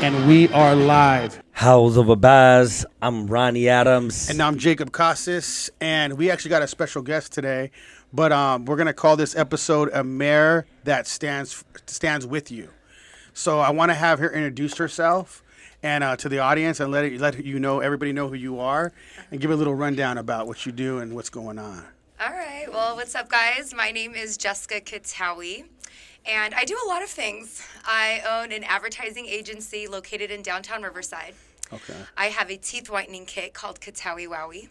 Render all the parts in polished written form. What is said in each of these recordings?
And we are live. Howls of a Baz. I'm Ronnie Adams. And I'm Jacob Casas. And we actually got a special guest today. But we're going to call this episode A Mayor That Stands With You. So I want to have her introduce herself and to the audience and let everybody know who you are and give a little rundown about what you do and what's going on. All right. Well, what's up, guys? My name is Jessica Qattawi. And I do a lot of things. I own an advertising agency located in downtown Riverside. Okay. I have a teeth whitening kit called Qattawi Wowie.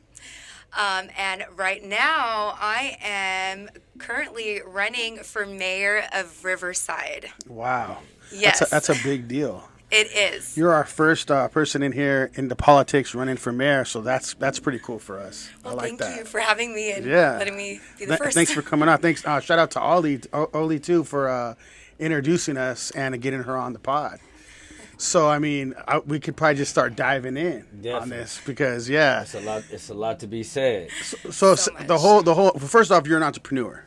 And right now, I am currently running for mayor of Riverside. Wow. Yes. That's a big deal. It is. You're our first person in here into politics running for mayor, so that's pretty cool for us. Well, I like that. thank you for having me and letting me be the first. Thanks for coming on. Thanks. Shout out to Oli too for introducing us and getting her on the pod. So I mean, we could probably just start diving in on this because it's a lot to be said. So the whole. First off, you're an entrepreneur.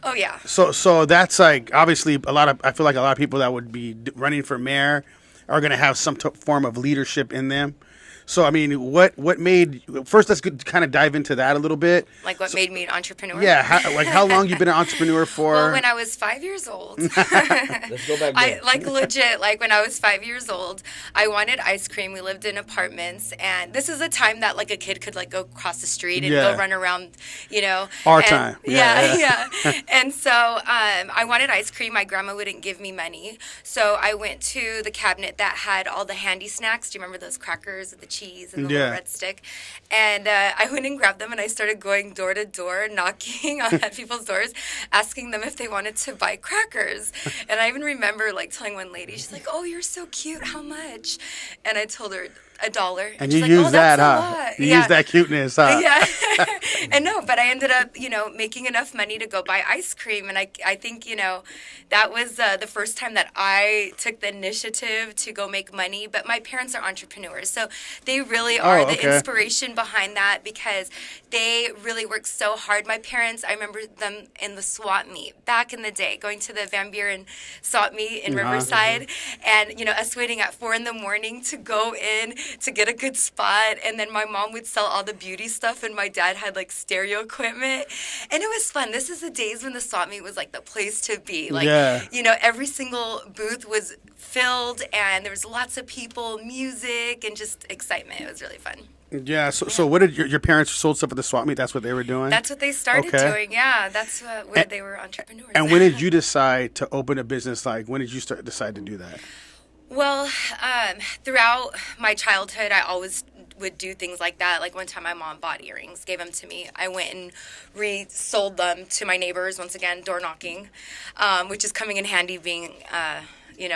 Oh yeah. So that's like obviously I feel like a lot of people that would be running for mayor are going to have some form of leadership in them. So, I mean, what made... First, let's kind of dive into that a little bit. Like what made me an entrepreneur? Yeah. How long you been an entrepreneur for? Well, when I was 5 years old. Let's go back there. Legit, when I was 5 years old, I wanted ice cream. We lived in apartments. And this is a time that, a kid could, go across the street and go run around, Our time. Yeah. And so I wanted ice cream. My grandma wouldn't give me money. So I went to the cabinet that had all the handy snacks. Do you remember those crackers with the cheese and the little red stick? And I went and grabbed them, and I started going door to door, knocking at people's doors, asking them if they wanted to buy crackers. And I even remember telling one lady, she's like, "Oh, you're so cute. How much?" And I told her $1. And you use that, huh? You use that cuteness, huh? Yeah. And no, but I ended up, making enough money to go buy ice cream. And I think, that was the first time that I took the initiative to go make money. But my parents are entrepreneurs, so they really are the inspiration behind that because they really work so hard. My parents, I remember them in the swap meet back in the day, going to the Van Buren swap meet in Riverside. And, us waiting at 4 a.m. to go in to get a good spot. And then my mom would sell all the beauty stuff, and my dad had stereo equipment. And it was fun. This is the days when the swap meet was the place to be. Every single booth was filled, and there was lots of people, music, and just excitement. It was really fun. Yeah. So what did your parents sold stuff at the swap meet? That's what they were doing? That's what they started doing. Yeah. That's where they were entrepreneurs. And when did you decide to open a business? When did you decide to do that? Well, throughout my childhood, I always would do things like that. One time my mom bought earrings, gave them to me. I went and resold them to my neighbors, once again, door knocking, which is coming in handy being,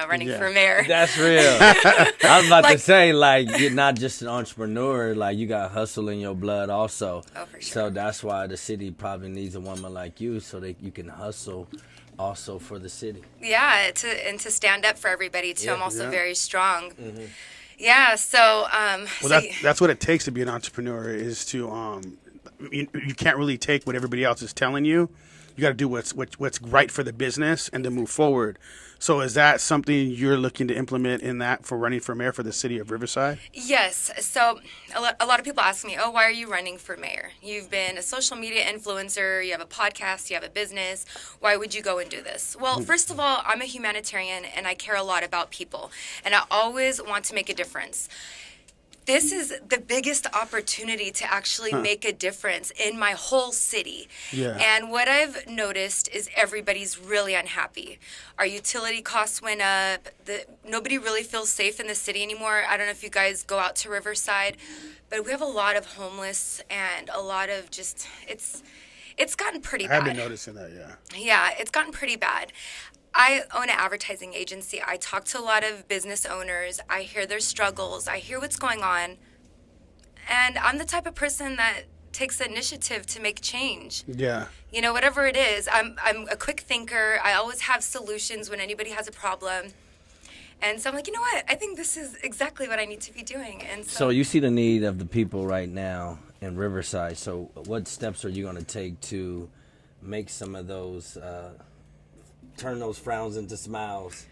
running for mayor. That's real. I was about to say, you're not just an entrepreneur, you got hustle in your blood also. Oh, for sure. So that's why the city probably needs a woman like you so that you can hustle also for the city. Yeah, to stand up for everybody too. I'm also very strong. Mm-hmm. Yeah, so that's what it takes to be an entrepreneur is to you can't really take what everybody else is telling you. You got to do what's right for the business and to move forward. So is that something you're looking to implement in that for running for mayor for the city of Riverside? Yes. So a lot of people ask me, "Oh, why are you running for mayor? You've been a social media influencer, you have a podcast, you have a business. Why would you go and do this?" Well, first of all, I'm a humanitarian and I care a lot about people, and I always want to make a difference. This is the biggest opportunity to actually make a difference in my whole city. Yeah. And what I've noticed is everybody's really unhappy. Our utility costs went up. Nobody really feels safe in the city anymore. I don't know if you guys go out to Riverside, but we have a lot of homeless and a lot of just, it's gotten pretty bad. I've been noticing that, yeah. Yeah, it's gotten pretty bad. I own an advertising agency. I talk to a lot of business owners. I hear their struggles. I hear what's going on. And I'm the type of person that takes the initiative to make change. Yeah. Whatever it is. I'm a quick thinker. I always have solutions when anybody has a problem. And so I'm like, you know what? I think this is exactly what I need to be doing. And so you see the need of the people right now in Riverside. So what steps are you going to take to make some of those... turn those frowns into smiles?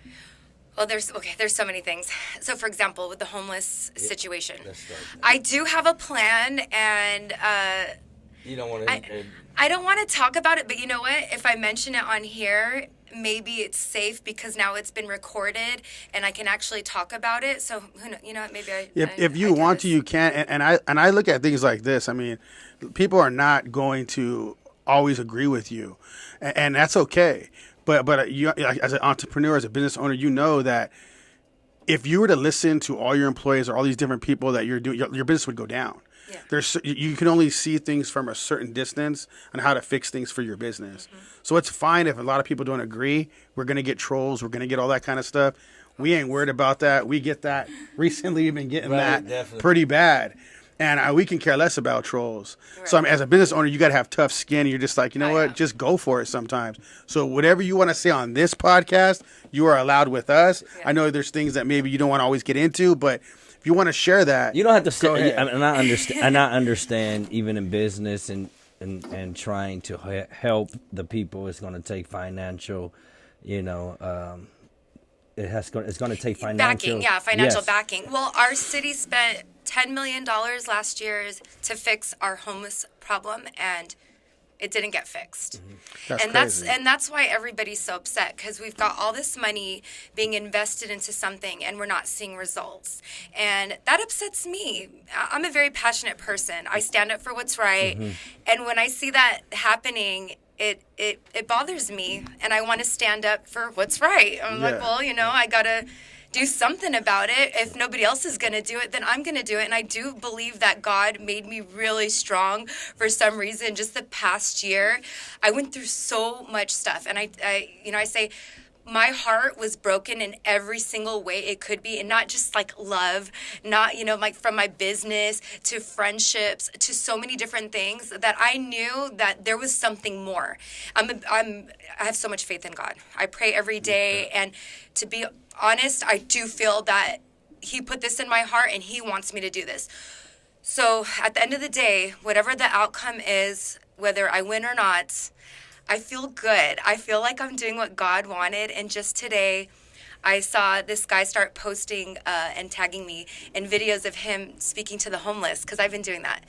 Well, there's so many things. So, for example, with the homeless situation, Let's start there. I do have a plan, and You don't want to. I don't want to talk about it, but you know what? If I mention it on here, maybe it's safe because now it's been recorded and I can actually talk about it. So, you know what? Maybe If you want to, you can. And I look at things like this. I mean, people are not going to always agree with you, and that's okay. But you, as an entrepreneur, as a business owner, you know that if you were to listen to all your employees or all these different people that you're doing, your business would go down. Yeah. You can only see things from a certain distance on how to fix things for your business. Mm-hmm. So it's fine if a lot of people don't agree. We're going to get trolls. We're going to get all that kind of stuff. We ain't worried about that. We get that. Recently, we've been getting that pretty bad. And we can care less about trolls. Right. So I mean, as a business owner, you got to have tough skin. You're just like, you know what? Just go for it sometimes. So whatever you want to say on this podcast, you are allowed with us. Yeah. I know there's things that maybe you don't want to always get into, but if you want to share that, you don't have to say. And I understand. And I understand, even in business and trying to help the people, it's going to take financial. It's going to take financial backing. Yeah, financial backing. Well, our city spent $10 million last year to fix our homeless problem, and it didn't get fixed. Mm-hmm. That's why everybody's so upset, because we've got all this money being invested into something and we're not seeing results. And that upsets me. I'm a very passionate person. I stand up for what's right. Mm-hmm. And when I see that happening, it bothers me, and I want to stand up for what's right. I'm like, well, I got to do something about it. If nobody else is going to do it, then I'm going to do it. And I do believe that God made me really strong for some reason. Just the past year, I went through so much stuff. And I say, my heart was broken in every single way it could be, and not just like love, not, like from my business to friendships to so many different things, that I knew that there was something more. I have so much faith in God. I pray every day, and to be honest, I do feel that He put this in my heart and He wants me to do this. So at the end of the day, whatever the outcome is, whether I win or not, I feel good. I feel like I'm doing what God wanted. And just today, I saw this guy start posting and tagging me in videos of him speaking to the homeless, because I've been doing that.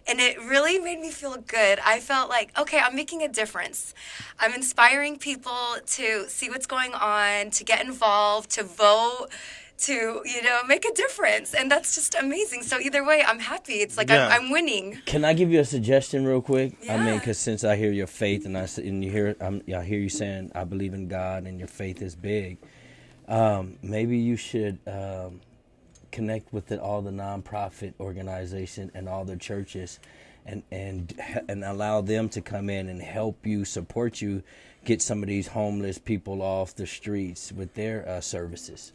And it really made me feel good. I felt like, okay, I'm making a difference. I'm inspiring people to see what's going on, to get involved, to vote, to, make a difference. And that's just amazing. So either way, I'm happy. It's like I'm winning. Can I give you a suggestion real quick? Yeah. I mean, because since I hear your faith and I hear you saying, I believe in God and your faith is big, maybe you should connect with all the nonprofit organization and all the churches and allow them to come in and help you, support you, get some of these homeless people off the streets with their services.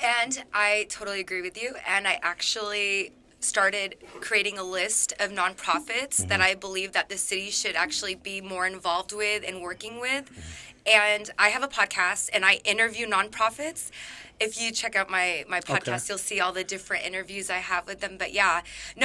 And I totally agree with you. And I actually started creating a list of nonprofits that I believe that the city should actually be more involved with and working with. And I have a podcast, and I interview nonprofits. If you check out my podcast, you'll see all the different interviews I have with them. But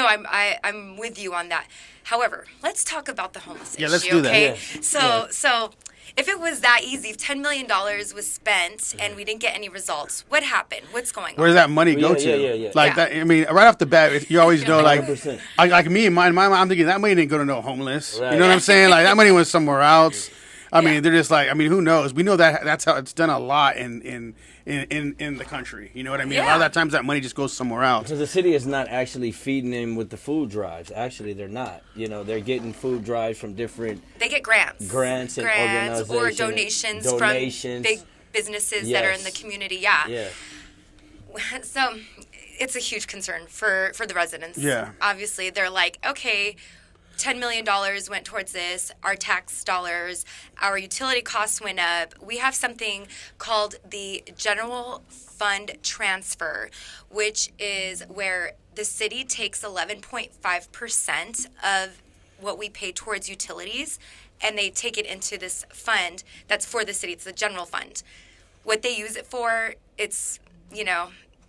I'm with you on that. However, let's talk about the homeless issue. Let's do that. Okay? Yeah. So if it was that easy, if $10 million was spent and we didn't get any results, what happened? What's going on? Where does that money go to? Yeah. That. I mean, right off the bat, you always know, like me and my mom, I'm thinking that money didn't go to no homeless. Right. You know what I'm saying? Like, that money went somewhere else. I mean, they're just like, who knows? We know that's how it's done a lot in the country. You know what I mean? Yeah. A lot of that times that money just goes somewhere else. Because the city is not actually feeding them with the food drives. Actually, they're not. They're getting food drives from different... They get grants. Grants and organizations. Or donations from big businesses that are in the community. Yeah. So it's a huge concern for the residents. Yeah. Obviously, they're like, okay, $10 million went towards this, our tax dollars, our utility costs went up. We have something called the General Fund Transfer, which is where the city takes 11.5% of what we pay towards utilities, and they take it into this fund that's for the city. It's the general fund. What they use it for, it's,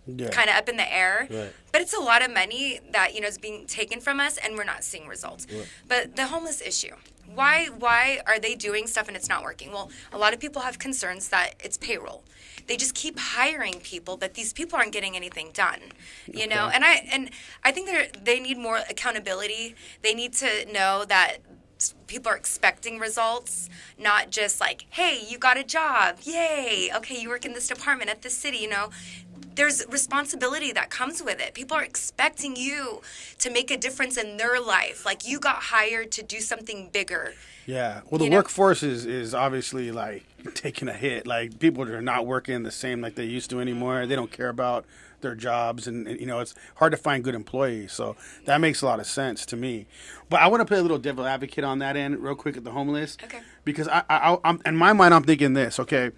kind of up in the air. Right. But it's a lot of money that, is being taken from us, and we're not seeing results. Right. But the homeless issue, why are they doing stuff and it's not working? Well, a lot of people have concerns that it's payroll. They just keep hiring people, but these people aren't getting anything done, And I think they need more accountability. They need to know that people are expecting results, not just like, hey, you got a job, yay, okay, you work in this department at the city, There's responsibility that comes with it. People are expecting you to make a difference in their life. Like, you got hired to do something bigger. Yeah. Well, the workforce is obviously like taking a hit. Like, people are not working the same like they used to anymore. They don't care about their jobs, and it's hard to find good employees. So that makes a lot of sense to me. But I want to play a little devil advocate on that end real quick at the homeless. Okay. Because I'm in my mind, I'm thinking this. Okay,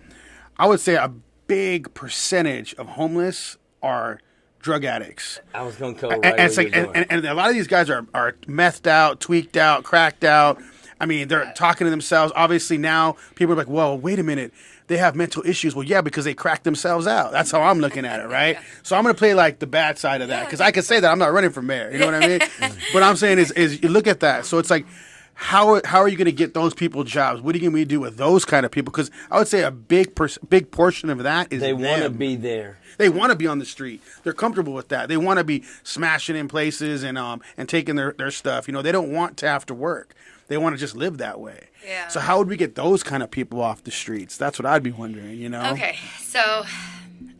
I would say a big percentage of homeless are drug addicts. I was going to go right And it's where like, you're going. and a lot of these guys are methed out, tweaked out, cracked out. I mean, they're talking to themselves. Obviously, now people are like, "Well, wait a minute, they have mental issues." Well, yeah, because they cracked themselves out. That's how I'm looking at it, right? So I'm going to play like the bad side of that, because I can say that I'm not running for mayor. You know what I mean? What I'm saying is you look at that. So it's like, how are you going to get those people jobs? What are you going to do with those kind of people? Because I would say a big portion of that is They want to them. be there. They want to be on the street. They're comfortable with that. They want to be smashing in places and taking their stuff. They don't want to have to work. They want to just live that way. Yeah. So how would we get those kind of people off the streets? That's what I'd be wondering, Okay, so,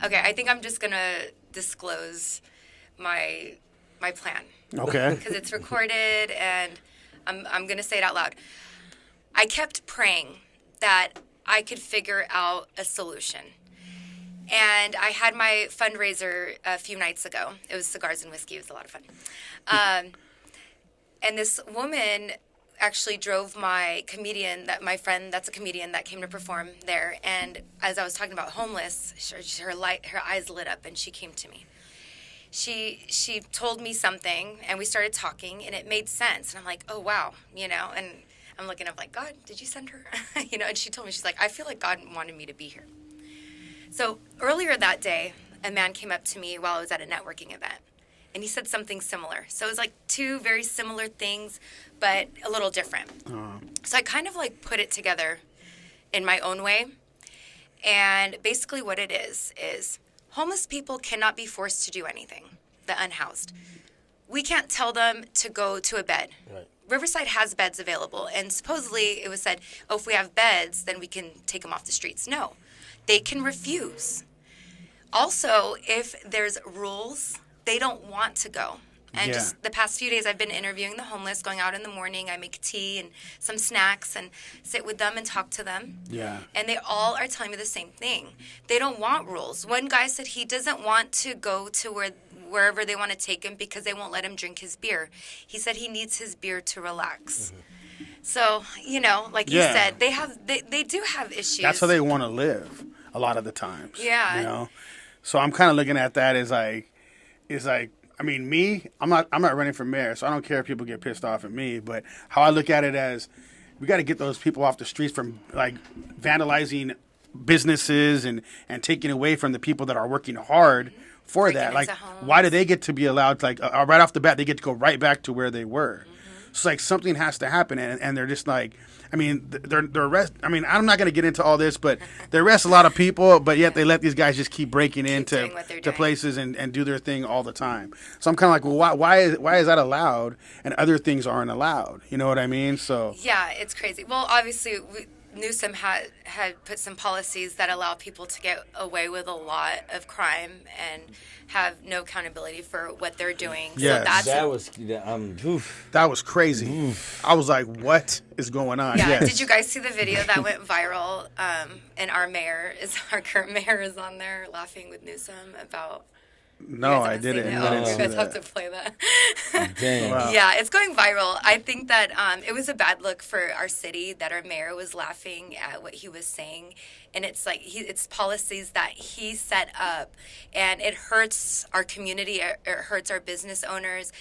I think I'm just going to disclose my plan. Okay. Because it's recorded, and I'm going to say it out loud. I kept praying that I could figure out a solution. And I had my fundraiser a few nights ago. It was cigars and whiskey. It was a lot of fun. And this woman actually drove my friend that's a comedian that came to perform there. And as I was talking about homeless, her eyes lit up, and she came to me. She told me something, and we started talking, and it made sense. And I'm like, oh, wow, and I'm looking up like, God, did you send her? And she told me, she's like, I feel like God wanted me to be here. So earlier that day, a man came up to me while I was at a networking event, and he said something similar. So it was like two very similar things, but a little different. So I kind of like put it together in my own way. And basically what it is homeless people cannot be forced to do anything, the unhoused. We can't tell them to go to a bed. Right. Riverside has beds available, and supposedly it was said, oh, if we have beds, then we can take them off the streets. No, they can refuse. Also, if there's rules, they don't want to go. And just the past few days, I've been interviewing the homeless, going out in the morning. I make tea and some snacks and sit with them and talk to them. Yeah. And they all are telling me the same thing. They don't want rules. One guy said he doesn't want to go to wherever they want to take him because they won't let him drink his beer. He said he needs his beer to relax. Mm-hmm. So, like you said, they do have issues. That's how they want to live a lot of the times. Yeah. So I'm kind of looking at that as like, I mean, I'm not running for mayor, so I don't care if people get pissed off at me. But how I look at it as, we got to get those people off the streets from like vandalizing businesses and taking away from the people that are working hard for Breaking that. Like, into homes. why do they get to be allowed to, like, right off the bat, they get to go right back to where they were? Mm-hmm. So like something has to happen, and they're just like, I mean, they're arrest. I mean, I'm not going to get into all this, but they arrest a lot of people, but yet they let these guys just keep breaking into places and do their thing all the time. So I'm kind of like, well, why is that allowed and other things aren't allowed? You know what I mean? So yeah, it's crazy. Well, obviously, Newsom had put some policies that allow people to get away with a lot of crime and have no accountability for what they're doing. Yes. So that was crazy. I was like, what is going on? Yeah. Yes. Did you guys see the video that went viral? And our current mayor is on there laughing with Newsom about. No, I didn't. You guys have to play that. Dang. Wow. Yeah, it's going viral. I think that it was a bad look for our city that our mayor was laughing at what he was saying. And it's like it's policies that he set up, and it hurts our community. It hurts our business owners.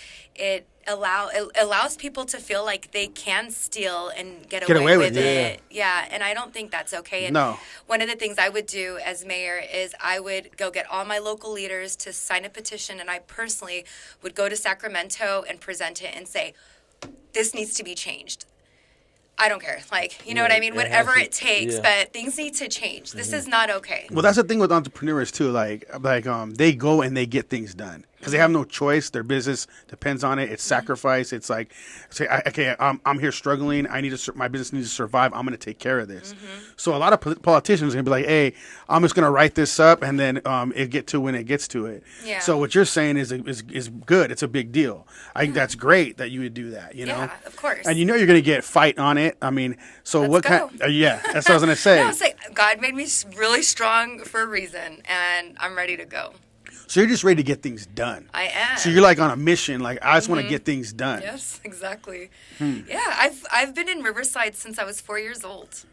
it allows people to feel like they can steal and get Get away away with with it. Yeah, and I don't think that's okay. And No. one of the things I would do as mayor is I would go get all my local leaders to sign a petition, and I personally would go to Sacramento and present it and say, this needs to be changed. I don't care. Like, you know what I mean? Whatever it takes, but things need to change. This is not okay. Well, that's the thing with entrepreneurs too. Like they go and they get things done because they have no choice. Their business depends on it. It's sacrifice. It's like, say, okay, I'm here struggling. I need to. My business needs to survive. I'm going to take care of this. So a lot of politicians are going to be like, hey, I'm just going to write this up and then it get to when it gets to it. Yeah. So what you're saying is good. It's a big deal. I think that's great that you would do that. You know. Yeah, of course. And you know you're going to get fight on it. I mean, so Let's what go. kind? Yeah, that's what I was going to say. No, it's like God made me really strong for a reason, and I'm ready to go. So you're just ready to get things done. I am. So you're like on a mission. Like I just want to get things done. Yes, exactly. Yeah, I've been in Riverside since I was 4 years old,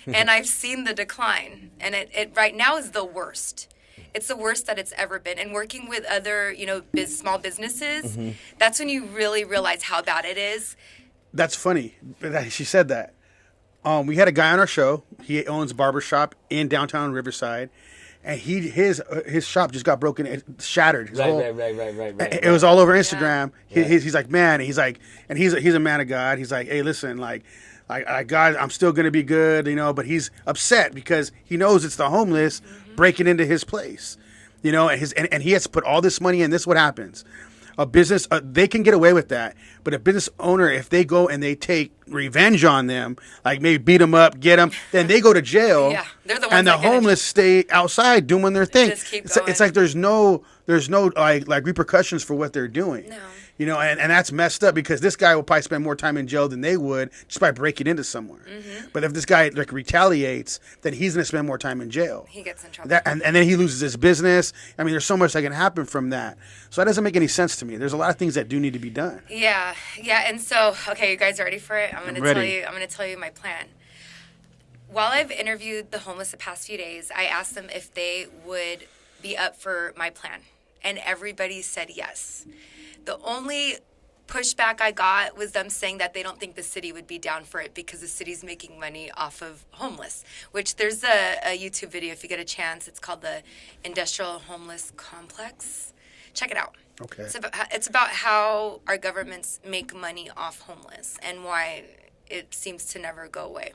and I've seen the decline, and it right now is the worst. It's the worst that it's ever been. And working with other, small businesses, that's when you really realize how bad it is. That's funny. She said that. We had a guy on our show. He owns a barbershop in downtown Riverside, and his shop just got broken, shattered. His whole- Right. It was all over Instagram. He's like, man. He's like, and he's a man of God. He's like, hey, listen, like God, I'm still gonna be good, but he's upset because he knows it's the homeless breaking into his place, and he has to put all this money in. This is what happens. A business, they can get away with that, but a business owner, if they go and they take revenge on them, like maybe beat them up, get them, then they go to jail. Yeah, they're the ones and the that get homeless stay outside doing their thing. Just keep It's going. like there's no like repercussions for what they're doing. No. And that's messed up because this guy will probably spend more time in jail than they would just by breaking into somewhere. But if this guy like retaliates, then he's going to spend more time in jail. He gets in trouble. And then he loses his business. I mean, there's so much that can happen from that. So that doesn't make any sense to me. There's a lot of things that do need to be done. Yeah. And so, okay, you guys ready for it? I'm going to tell you my plan. While I've interviewed the homeless the past few days, I asked them if they would be up for my plan, and everybody said yes. The only pushback I got was them saying that they don't think the city would be down for it because the city's making money off of homeless, which there's a YouTube video if you get a chance. It's called the Industrial Homeless Complex. Check it out. Okay. It's about how our governments make money off homeless and why it seems to never go away.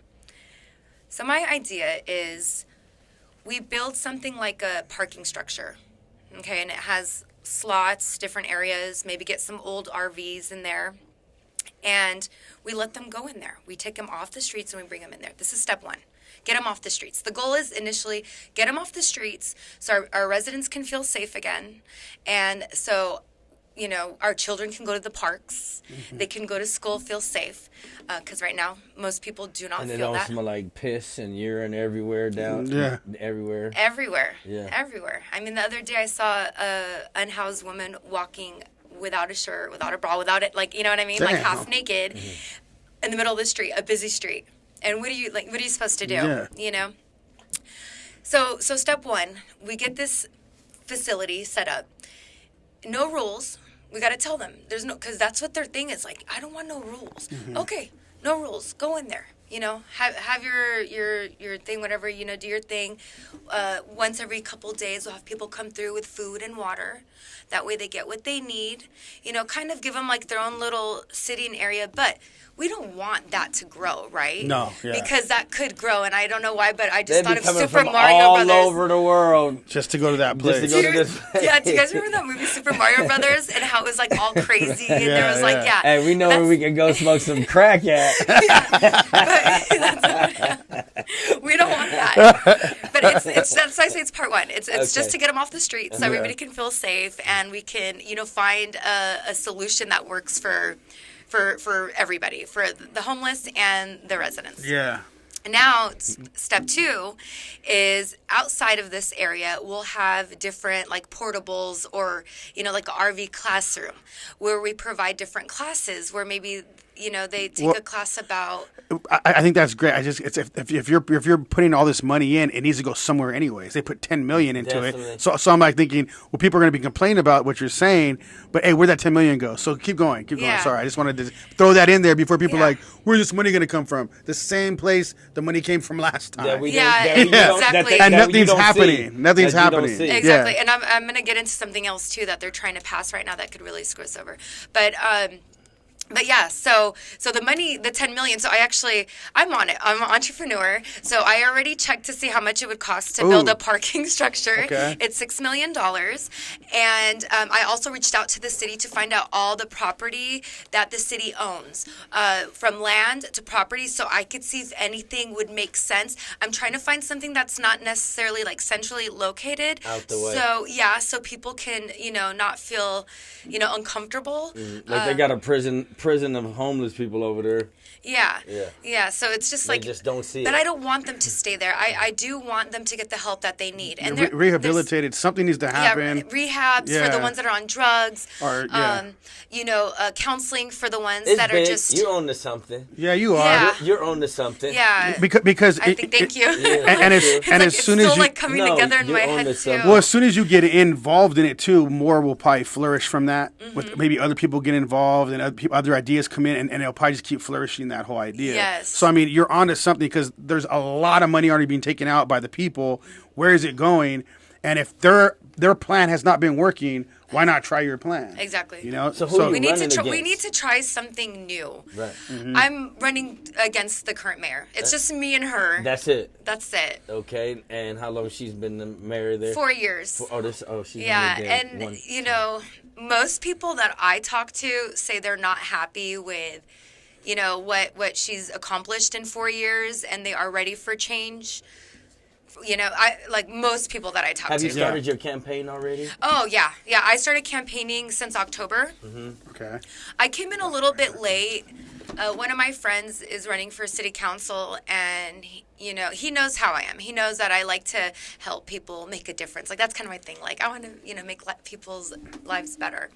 So my idea is we build something like a parking structure, okay, and it has slots, different areas, maybe get some old RVs in there, and we let them go in there. We take them off the streets and we bring them in there. This is step one. Get them off the streets. The goal is initially get them off the streets so our residents can feel safe again, and so our children can go to the parks. They can go to school, feel safe, because right now most people do not And feel it don't that. smell like piss and urine everywhere everywhere. Everywhere. I mean, the other day I saw a unhoused woman walking without a shirt, without a bra, without it, like, you know what I mean, like Damn. half naked, in the middle of the street, a busy street. And what are you supposed to do? Yeah. So step one, we get this facility set up. No rules. We got to tell them because that's what their thing is. Like, I don't want no rules. Okay, no rules. Go in there. Have your thing, whatever. Do your thing. Once every couple days, we'll have people come through with food and water. That way, they get what they need. Kind of give them like their own little sitting area, but we don't want that to grow, right? No, yeah. Because that could grow, and I don't know why, but I just They'd thought be of coming Super from Mario all Brothers. over the world. Just to go to that place. Just to go to this place. Yeah, do you guys remember that movie Super Mario Brothers and how it was like all crazy and there was like Hey, we know where we can go smoke some crack at. we don't want that. But it's that's why I say it's part one. It's Okay. just to get them off the streets so everybody can feel safe and we can find a solution that works for everybody, for the homeless and the residents. Yeah. Now, step two is outside of this area, we'll have different like portables or, like an RV classroom where we provide different classes where maybe, they take a class about. I think that's great. If you're putting all this money in, it needs to go somewhere anyways. They put $10 million into Definitely. it, so I'm like thinking, well, people are going to be complaining about what you're saying, but hey, where'd that $10 million go? So keep going. Yeah. Sorry, I just wanted to throw that in there before people are Yeah. like, where's this money going to come from? The same place the money came from last time. Exactly. And nothing's happening. Nothing's happening. Exactly. Yeah. And I'm going to get into something else too that they're trying to pass right now that could really screw us over. But yeah, so the money, the 10 million. So I'm on it. I'm an entrepreneur. So I already checked to see how much it would cost to build a parking structure. Okay. It's $6 million. And I also reached out to the city to find out all the property that the city owns, from land to property, so I could see if anything would make sense. I'm trying to find something that's not necessarily like centrally located. Out the way. So so people can, not feel, uncomfortable. Like they got a prison of homeless people over there. Yeah. So it's just like, They just don't see it. but I don't want them to stay there. I do want them to get the help that they need. And Rehabilitated. Something needs to happen. Rehabs for the ones that are on drugs. Or Counseling for the ones It's that big. are just. You're on to something. Yeah, you are. Yeah. You're on to something. Yeah. Because I think. Thank you. and as soon as still you like coming together in you're my on head to too. something. well, as soon as you get involved in it too, more will probably flourish from that. With maybe other people get involved and other ideas come in, and it'll probably just keep flourishing that whole idea. Yes. So I mean, you're onto something because there's a lot of money already being taken out by the people. Where is it going? And if their plan has not been working, why not try your plan? Exactly. So who are we you need to running try. We against? need to try something new. Right. I'm running against the current mayor. It's just me and her. That's it. That's it. Okay. And how long she's been the mayor there? 4 years. She's Yeah, only there and one- most people that I talk to say they're not happy with, what she's accomplished in 4 years, and they are ready for change. I like most people that I talk Have to. you started your campaign already? Oh yeah. I started campaigning since October. Okay. I came in a little bit late. One of my friends is running for city council, and he knows how I am. He knows that I like to help people make a difference. Like that's kind of my thing. Like I want to make people's lives better.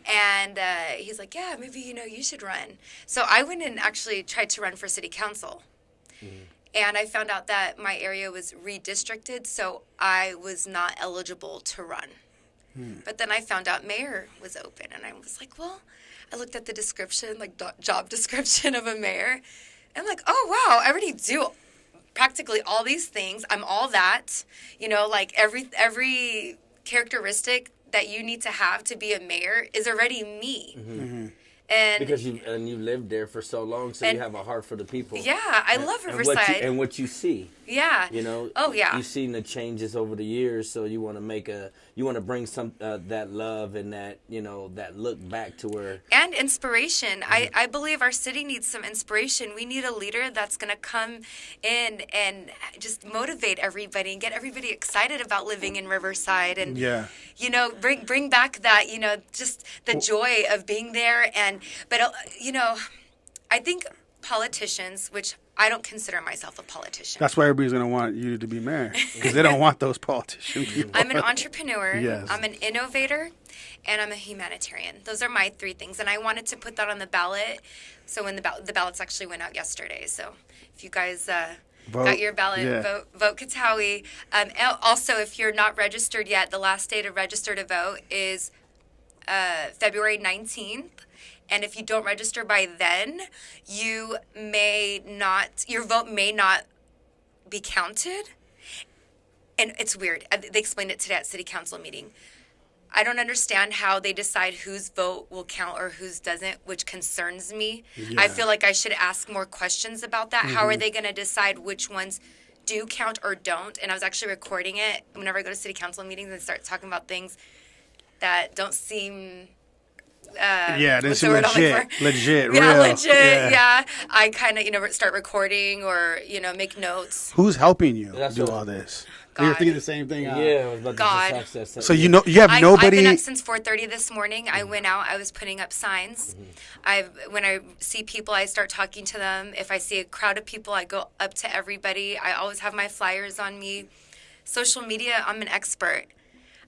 And he's like, yeah, maybe you should run. So I went and actually tried to run for city council. And I found out that my area was redistricted, so I was not eligible to run. But then I found out mayor was open, and I was like, well, I looked at the description, like job description of a mayor. And I'm like, oh, wow, I already do practically all these things. I'm all that, like every characteristic that you need to have to be a mayor is already me. And Because you lived there for so long, so you have a heart for the people. yeah, I love Riverside. And what you see. Yeah. Oh, yeah. You've seen the changes over the years, so you want to bring some that love and that that look back to where. And inspiration. I believe our city needs some inspiration. We need a leader that's going to come in and just motivate everybody and get everybody excited about living in Riverside, and bring back that just the joy of being there. But I think politicians, which I don't consider myself a politician. That's why everybody's going to want you to be mayor, because they don't want those politicians. I'm an entrepreneur. Yes. I'm an innovator, and I'm a humanitarian. Those are my three things, and I wanted to put that on the ballot. So when the ballots actually went out yesterday. So if you guys got your ballot, vote Qattawi. Also, if you're not registered yet, the last day to register to vote is February 19th. And if you don't register by then, your vote may not be counted. And it's weird. They explained it today at city council meeting. I don't understand how they decide whose vote will count or whose doesn't, which concerns me. Yeah. I feel like I should ask more questions about that. How are they going to decide which ones do count or don't? And I was actually recording it whenever I go to city council meetings and start talking about things that don't seem... this is legit, yeah, real. legit. Yeah, I kind of start recording or make notes. Who's helping you That's do what- all this? God. You're thinking the same thing. Huh? Yeah, I was about to God. just ask that. So you have I've nobody. been up since 4:30 this morning. I went out. I was putting up signs. When I see people, I start talking to them. If I see a crowd of people, I go up to everybody. I always have my flyers on me. Social media, I'm an expert.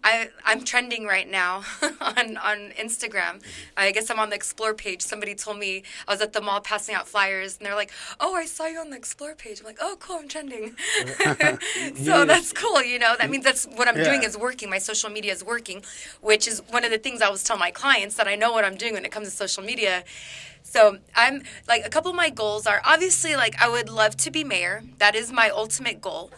I'm trending right now on Instagram. I guess I'm on the Explore page. Somebody told me I was at the mall passing out flyers, and they're like, "Oh, I saw you on the Explore page." I'm like, "Oh, cool, I'm trending." So that's cool, you know. That means that's what I'm doing is working. My social media is working, which is one of the things I always tell my clients, that I know what I'm doing when it comes to social media. So I'm like, a couple of my goals are obviously, like, I would love to be mayor. That is my ultimate goal.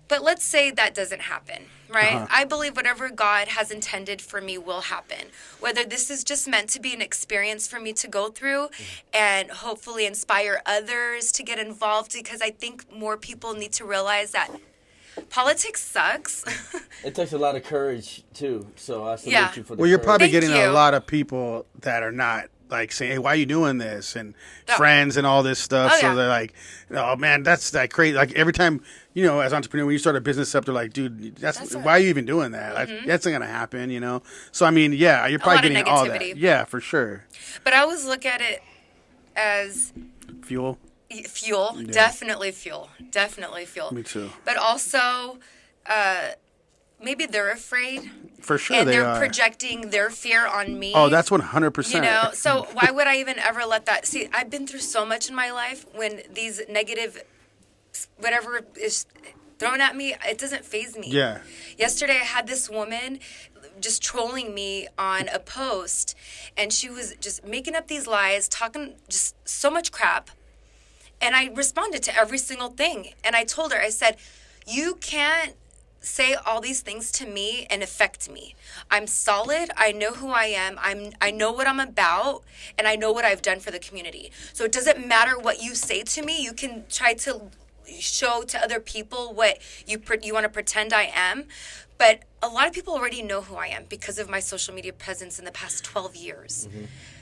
But let's say that doesn't happen, right? I believe whatever God has intended for me will happen. Whether this is just meant to be an experience for me to go through and hopefully inspire others to get involved, because I think more people need to realize that politics sucks. It takes a lot of courage too. So I salute you for the Well, you're courage. probably Thank getting you. a lot of people that are not like saying, "Hey, why are you doing this?" and friends and all this stuff. Oh, so yeah. they're like, "Oh man, that's like crazy." Like every time, you know, as an entrepreneur, when you start a business up, they're like, "Dude, that's why are you even doing that? Like, that's not gonna happen," you know. So I mean, yeah, you're probably lot of getting all that. negativity. Yeah, for sure. But I always look at it as Fuel. fuel. Definitely fuel. Me too. But also, maybe they're afraid. For sure, And they they're are. projecting their fear on me. Oh, that's 100%. You know, so why would I even ever let that... See, I've been through so much in my life when these negative, whatever is thrown at me, it doesn't faze me. Yeah. Yesterday, I had this woman just trolling me on a post, and she was just making up these lies, talking just so much crap. And I responded to every single thing. And I told her, I said, you can't say all these things to me and affect me. I'm solid. I know who I am. I know what I'm about, and I know what I've done for the community. So it doesn't matter what you say to me. You can try to show to other people what you want to pretend I am. But a lot of people already know who I am because of my social media presence in the past 12 years.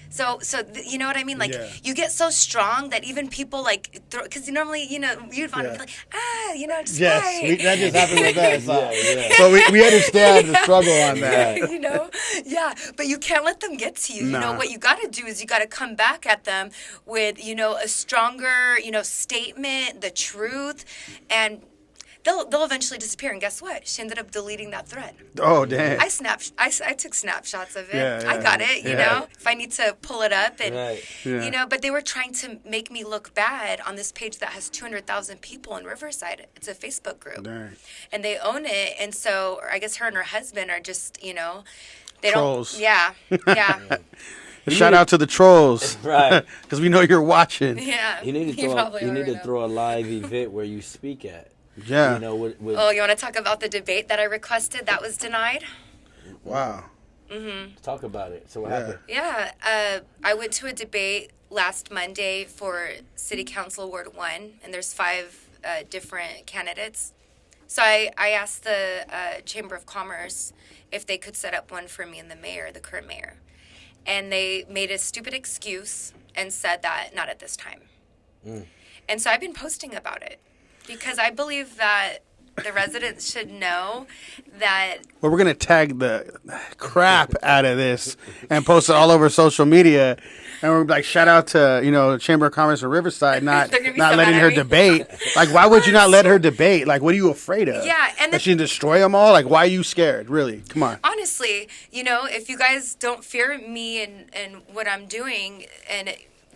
So you know what I mean? Like, you get so strong that even people, like, because normally, you know, you'd want to be like, you know, just play. that just happened with us. So we understand the struggle on that. You know? Yeah. But you can't let them get to you. You know, what you got to do is you got to come back at them with, you know, a stronger, you know, statement, the truth, and they'll eventually disappear. And guess what? She ended up deleting that thread. Oh, damn. I took snapshots of it. Yeah, I got it, you know, if I need to pull it up. And, you know, but they were trying to make me look bad on this page that has 200,000 people in Riverside. It's a Facebook group. Dang. And they own it. And so I guess her and her husband are just, you know, they Trolls. don't. Yeah. Yeah. Shout out to the trolls. Right. Because we know you're watching. Yeah. You need to throw a live event where you speak at. Yeah. You know, with Oh, you want to talk about the debate that I requested that was denied? Wow. talk about it. So what happened? Yeah, I went to a debate last Monday for City Council Ward 1, and there's 5 different candidates. So I asked the Chamber of Commerce if they could set up one for me and the mayor, the current mayor. And they made a stupid excuse and said that not at this time. And so I've been posting about it because I believe that the residents should know that. Well, we're going to tag the crap out of this and post it all over social media. And we're like, shout out to, you know, Chamber of Commerce of Riverside not They're gonna be not so letting mad her at me. debate. Like, why would you not let her debate? Like, what are you afraid of? Yeah, and that she can destroy them all? Like, why are you scared? Really? Come on. Honestly, you know, if you guys don't fear me and what I'm doing, and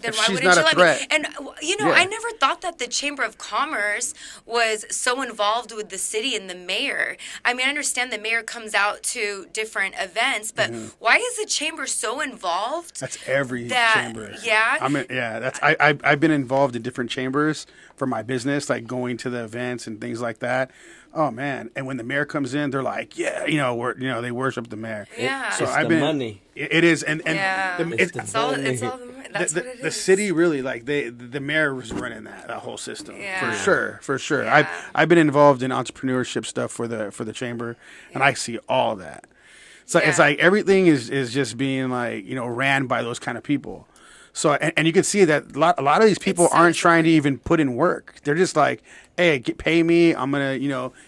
then If why she's wouldn't not you a let threat. me? And you know, Yeah. I never thought that the Chamber of Commerce was so involved with the city and the mayor. I mean, I understand the mayor comes out to different events, but why is the chamber so involved? That's every That- chamber. yeah? I mean, yeah. That's I've been involved in different chambers for my business, like going to the events and things like that. Oh man! And when the mayor comes in, they're like, yeah, they worship the mayor. Yeah. So It's I've the been. money. It is, and Yeah. It's It's all. It's all. That's what it is. the city really like the mayor was running that whole system Yeah. for sure. Yeah. I've been involved in entrepreneurship stuff for the chamber, and I see all that. So it's Yeah. like everything is just being like ran by those kind of people. So and you can see that a lot of these people It's so aren't trying to even put in work. They're just like, hey, pay me. I'm gonna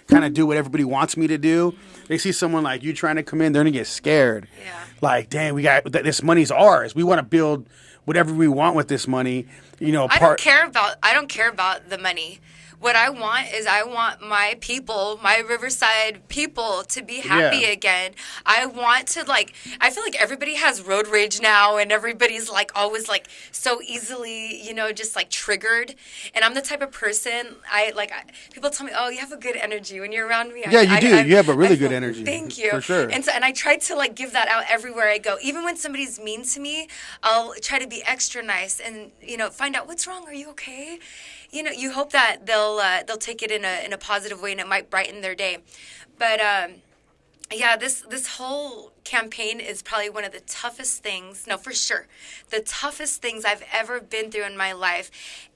kind of do what everybody wants me to do. They see someone like you trying to come in, they're gonna get scared. Yeah. Like, dang, we got this money's ours. We want to build whatever we want with this money. I don't care about the money. what I want is I want my people, my Riverside people, to be happy again. I want to, like, I feel like everybody has road rage now, and everybody's like always like so easily, you know, just like triggered. And I'm the type of person, people tell me, oh, you have a good energy when you're around me. Yeah, you do. You have a really good energy. Thank you. For sure. And I try to like give that out everywhere I go. Even when somebody's mean to me, I'll try to be extra nice and, you know, find out what's wrong. Are you okay? You know, you hope that they'll take it in a positive way, and it might brighten their day. But yeah, this whole campaign is probably one of the toughest things. No, for sure, the toughest things I've ever been through in my life.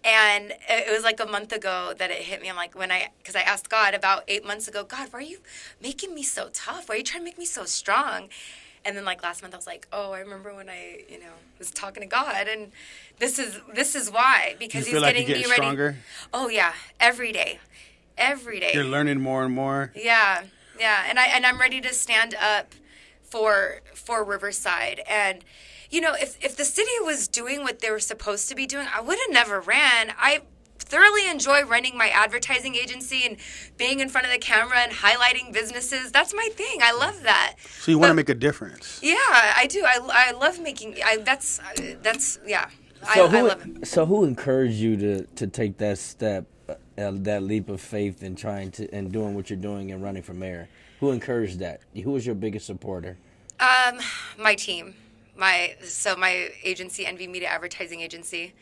And it was like a month ago that it hit me. I'm like, because I asked God about 8 months ago, God, why are you making me so tough? Why are you trying to make me so strong? And then like last month I was like, oh, I remember when I, you know, was talking to God, and this is why, because you feel He's like getting you're me getting ready. Stronger? Oh yeah, every day. You're learning more and more. Yeah, and I'm ready to stand up for Riverside. And you know, if the city was doing what they were supposed to be doing, I would have never ran. I thoroughly enjoy running my advertising agency and being in front of the camera and highlighting businesses. That's my thing. I love that. So you want to make a difference. Yeah, I do. I love making. That's yeah. So I love it. So who encouraged you to take that step, that leap of faith in doing what you're doing and running for mayor? Who encouraged that? Who was your biggest supporter? My team. My agency, NV Media Advertising Agency.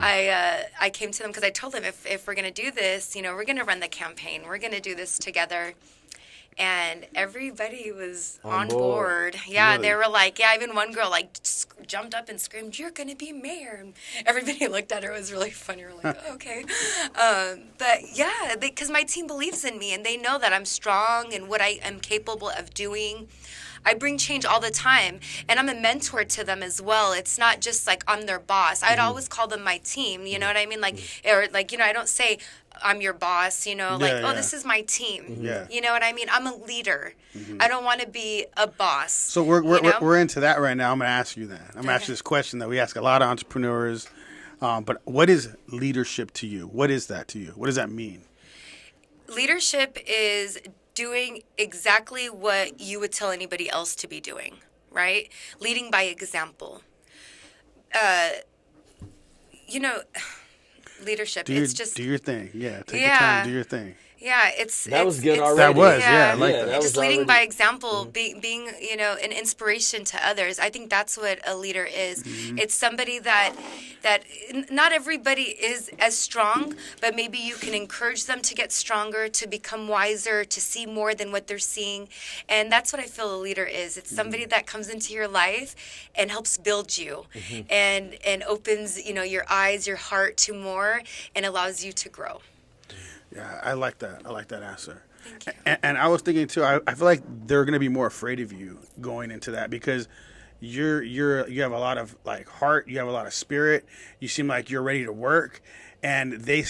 I came to them because I told them if we're going to do this, you know, we're going to run the campaign. We're going to do this together. And everybody was on board. Yeah, Really? They were like, yeah, even one girl like jumped up and screamed, "You're going to be mayor." And everybody looked at her. It was really funny. We were like, oh, okay. But yeah, because my team believes in me, and they know that I'm strong and what I am capable of doing. I bring change all the time, and I'm a mentor to them as well. It's not just like I'm their boss. I'd always call them my team, you know what I mean? Like, or like, you know, I don't say I'm your boss, you know, like, oh, this is my team. Yeah. You know what I mean? I'm a leader. I don't want to be a boss. So we're into that right now. I'm going to ask you that. I'm going to ask you this question that we ask a lot of entrepreneurs. But what is leadership to you? What is that to you? What does that mean? Leadership is doing exactly what you would tell anybody else to be doing, right? Leading by example. You know, leadership, it's just... Do your thing. Yeah, take your time, do your thing. Yeah, that was good already. That was, I like that. That just was leading already... by example, being, you know, an inspiration to others. I think that's what a leader is. It's somebody that not everybody is as strong, but maybe you can encourage them to get stronger, to become wiser, to see more than what they're seeing. And that's what I feel a leader is. It's somebody that comes into your life and helps build you and opens, you know, your eyes, your heart to more, and allows you to grow. Yeah, I like that. I like that answer. Thank you. And I was thinking too. I feel like they're going to be more afraid of you going into that because you have a lot of like heart. You have a lot of spirit. You seem like you're ready to work, and they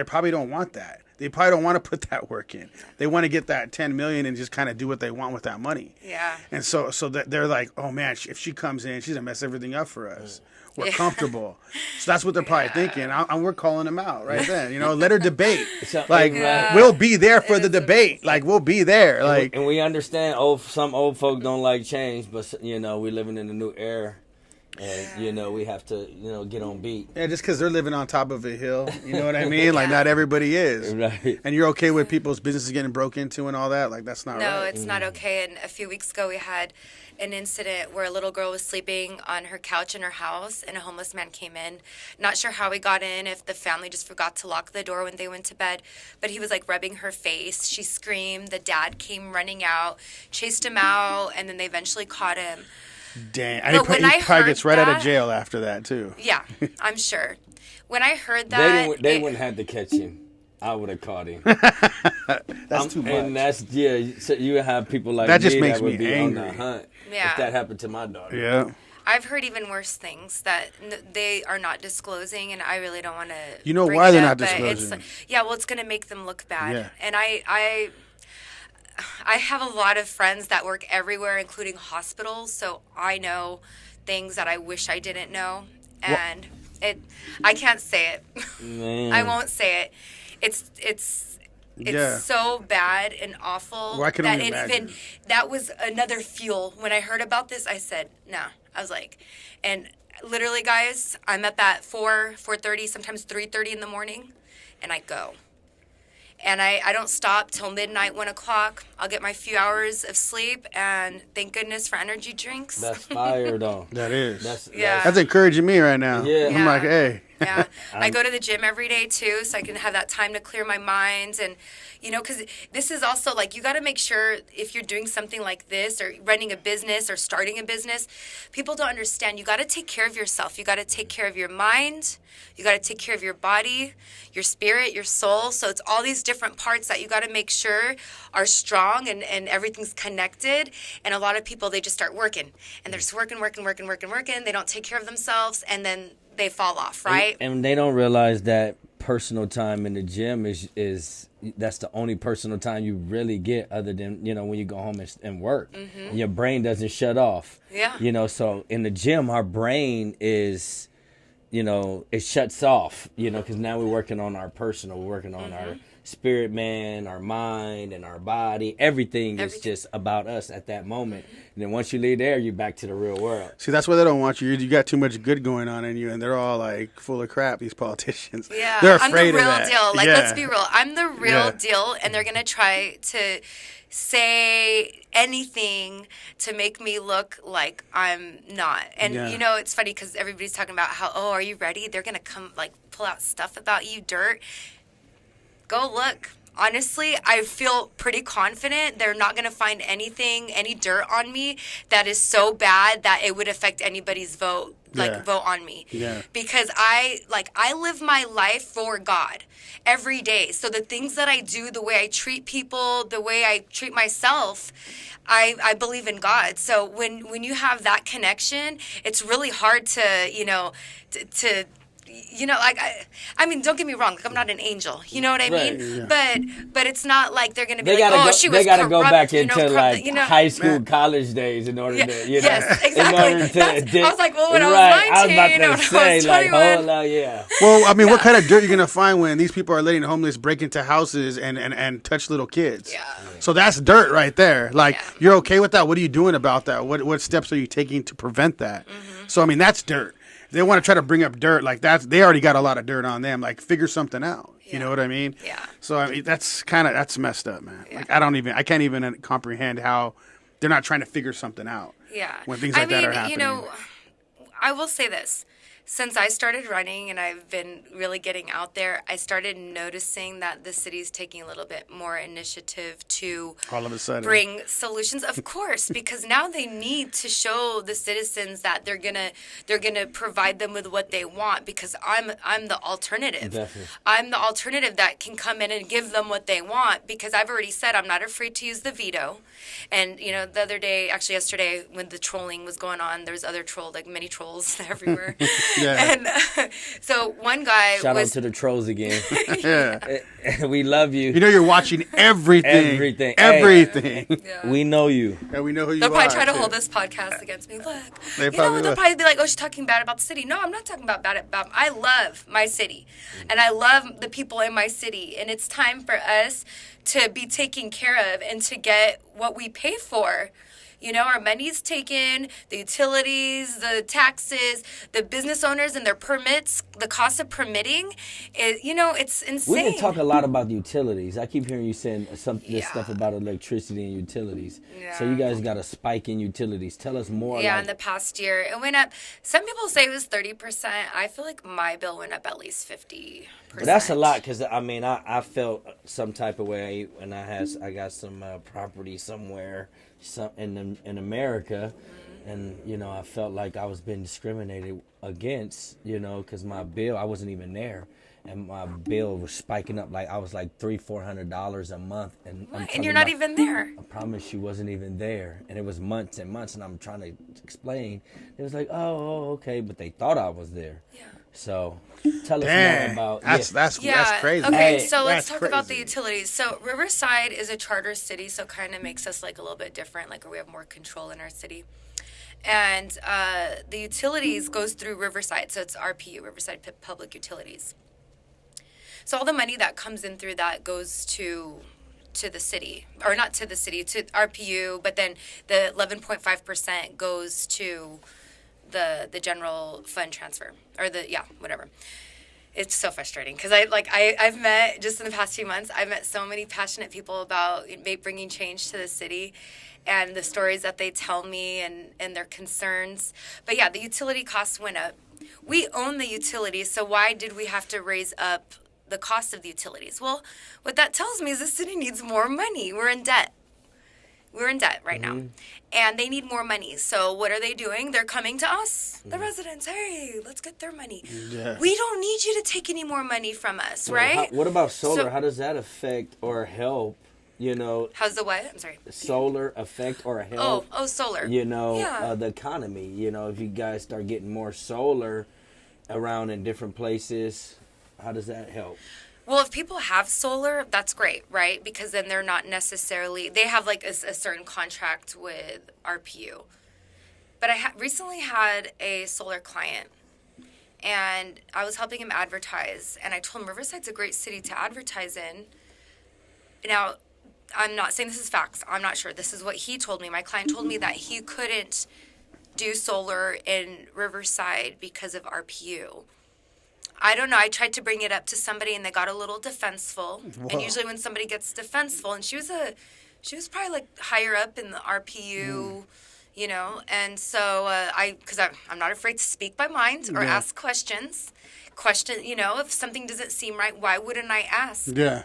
probably don't want that. They probably don't want to put that work in. They want to get that 10 million and just kind of do what they want with that money. Yeah. And so that they're like, oh man, if she comes in, she's gonna mess everything up for us. We're comfortable. So that's what they're probably thinking. And we're calling them out right then. You know, let her debate. Like, we'll be there for the debate. Like, we'll be there. Like, and we understand some old folk don't like change, but, you know, we're living in a new era. And, you know, we have to, you know, get on beat. Yeah, just because they're living on top of a hill. You know what I mean? Like, not everybody is. Right. And you're okay with people's businesses getting broke into and all that? Like, that's not right. No, it's not okay. And a few weeks ago, we had an incident where a little girl was sleeping on her couch in her house, and a homeless man came in. Not sure how he got in, if the family just forgot to lock the door when they went to bed. But he was, like, rubbing her face. She screamed. The dad came running out, chased him out, and then they eventually caught him. Dang. He probably gets right out of jail after that, too. Yeah, I'm sure. When I heard that... They wouldn't have to catch him. I would have caught him. That's too much. And that's, so you have people like that just me makes that would me be angry. on the hunt Yeah. if that happened to my daughter. Yeah. I've heard even worse things that they are not disclosing, and I really don't want to. You know why they're not disclosing? It's going to make them look bad. Yeah. And I have a lot of friends that work everywhere, including hospitals, so I know things that I wish I didn't know, and I can't say it. Man. I won't say it. It's Yeah. so bad and awful Well, I can that only imagine. that was another fuel. When I heard about this, I said, nah. I was like, and literally, guys, I'm at that 4:30, sometimes 3:30 in the morning, and I go. And I don't stop till midnight, 1 o'clock. I'll get my few hours of sleep, and thank goodness for energy drinks. That's fire, though. That is. Yeah. That's encouraging me right now. Yeah. I'm like, hey. Yeah, I go to the gym every day too, so I can have that time to clear my mind. And, because this is also like, you got to make sure if you're doing something like this or running a business or starting a business, people don't understand. You got to take care of yourself. You got to take care of your mind. You got to take care of your body, your spirit, your soul. So it's all these different parts that you got to make sure are strong and everything's connected. And a lot of people, they just start working and they're just working. They don't take care of themselves, and then they fall off, right? And they don't realize that personal time in the gym is that's the only personal time you really get, other than when you go home and work. Mm-hmm. Your brain doesn't shut off. Yeah. So in the gym, our brain is, it shuts off. Because now we're working on our personal, we're working on our spirit, man, our mind, and our body. Everything is just about us at that moment. And then once you leave there, you're back to the real world. See, that's why they don't want you. You got too much good going on in you, and they're all like full of crap, these politicians. Yeah, they're I'm afraid the real of that. deal. Like, Yeah. let's be real. I'm the real Yeah. deal, and they're gonna try to say anything to make me look like I'm not. And Yeah. it's funny because everybody's talking about how, oh, are you ready? They're gonna come like pull out stuff about you, dirt. Go look. Honestly, I feel pretty confident they're not going to find any dirt on me that is so bad that it would affect anybody's vote on me. Yeah. Because I live my life for God every day. So the things that I do, the way I treat people, the way I treat myself, I believe in God. So when you have that connection, it's really hard to, I mean, don't get me wrong. Like, I'm not an angel. You know what I Right, mean? yeah. But it's not like they're gonna be They like, gotta oh, go. she was They gotta corrupt, go back you into know, like corrupt, high school, college days in order to, Yes, in exactly. order to. I was like, well, when I was right. 19, I was when about I to say, was like, 21. hold on, yeah. Well, I mean, what kind of dirt are you going to find when these people are letting homeless break into houses and touch little kids? Yeah. So that's dirt right there. Like, Yeah. you're okay with that? What are you doing about that? What steps are you taking to prevent that? Mm-hmm. So, I mean, that's dirt. They want to try to bring up dirt like that. They already got a lot of dirt on them. Like, figure something out. You Yeah. know what I mean? Yeah. So, I mean, that's messed up, man. Yeah. Like, I can't even comprehend how they're not trying to figure something out. Yeah. When things like that are happening. I will say this. Since I started running and I've been really getting out there, I started noticing that the city's taking a little bit more initiative to All of a sudden. bring solutions. Of course, because now they need to show the citizens that they're gonna provide them with what they want. Because I'm the alternative. Definitely. I'm the alternative that can come in and give them what they want. Because I've already said I'm not afraid to use the veto. And the other day, actually yesterday, when the trolling was going on, there was other many trolls everywhere. Yeah. And so one guy Shout out was to the trolls again. Yeah. We love you. You know you're watching everything. Everything. Everything. Yeah. We know you. And we know who you They'll are. probably try to hold this podcast against me. Look, They probably they'll will. probably be like, "Oh, she's talking bad about the city." No, I'm not talking about bad about. I love my city, and I love the people in my city, and it's time for us to be taken care of and to get what we pay for. Our money's taken, the utilities, the taxes, the business owners and their permits, the cost of permitting, it's insane. We didn't talk a lot about the utilities. I keep hearing you saying this Yeah. stuff about electricity and utilities. So Yeah. you guys got a spike in utilities. Tell us more. Yeah, like, in the past year, it went up. Some people say it was 30%. I feel like my bill went up at least 50%. but that's a lot because I felt some type of way when I got some property somewhere, in America, and I felt like I was being discriminated against, because my bill, I wasn't even there, and my bill was spiking up like I was like $300-400 a month, and And you're not even there. I promise you wasn't even there, and it was months and months, and I'm trying to explain. It was like, oh, okay, but they thought I was there. Yeah. So tell us Dang. more about That's crazy. Okay, Hey, so let's that's talk about the crazy. utilities. So Riverside is a charter city, so kind of makes us like a little bit different, like we have more control in our city. And the utilities goes through Riverside, so it's RPU, Riverside Public Utilities. So all the money that comes in through that goes to the city, or not to the city, to RPU, but then the 11.5% goes to the general fund transfer, or whatever. It's so frustrating because I've met, just in the past few months, I've met so many passionate people about bringing change to the city, and the stories that they tell me and their concerns. But yeah, the utility costs went up. We own the utilities, so why did we have to raise up the cost of the utilities? Well, what that tells me is the city needs more money. We're in debt. We're in debt right now, and they need more money. So what are they doing? They're coming to us, the residents. Hey, let's get their money. Yeah. We don't need you to take any more money from us, right? What about solar? How does that affect or help? How's the what? I'm sorry. Solar affect or help? Oh, solar. The economy. If you guys start getting more solar around in different places, how does that help? Well, if people have solar, that's great, right? Because then they're not necessarily, they have like a certain contract with RPU. But I recently had a solar client, and I was helping him advertise, and I told him Riverside's a great city to advertise in. Now, I'm not saying this is facts. I'm not sure. This is what he told me. My client told me that he couldn't do solar in Riverside because of RPU. I don't know. I tried to bring it up to somebody, and they got a litlittle defenseful. Whoa. And usually when somebody gets defenseful, and she was probably like higher up in the RPU, and so because I'm not afraid to speak my mind or ask questions. If something doesn't seem right, why wouldn't I ask? Yeah.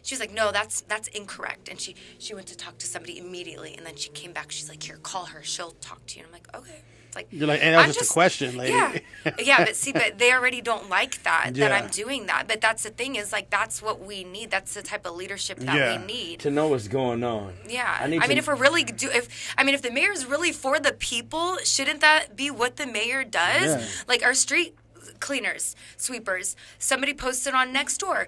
She was like, no, that's incorrect. And she went to talk to somebody immediately, and then she came back. She's like, here, call her. She'll talk to you. And I'm like, okay. Like, you're like, and that was just a question, lady. Yeah, but they already don't like that I'm doing that. But that's the thing is, like, that's what we need. That's the type of leadership that we need. To know what's going on. Yeah. If the mayor is really for the people, shouldn't that be what the mayor does? Yeah. Like our street cleaners, sweepers. Somebody posted on Nextdoor.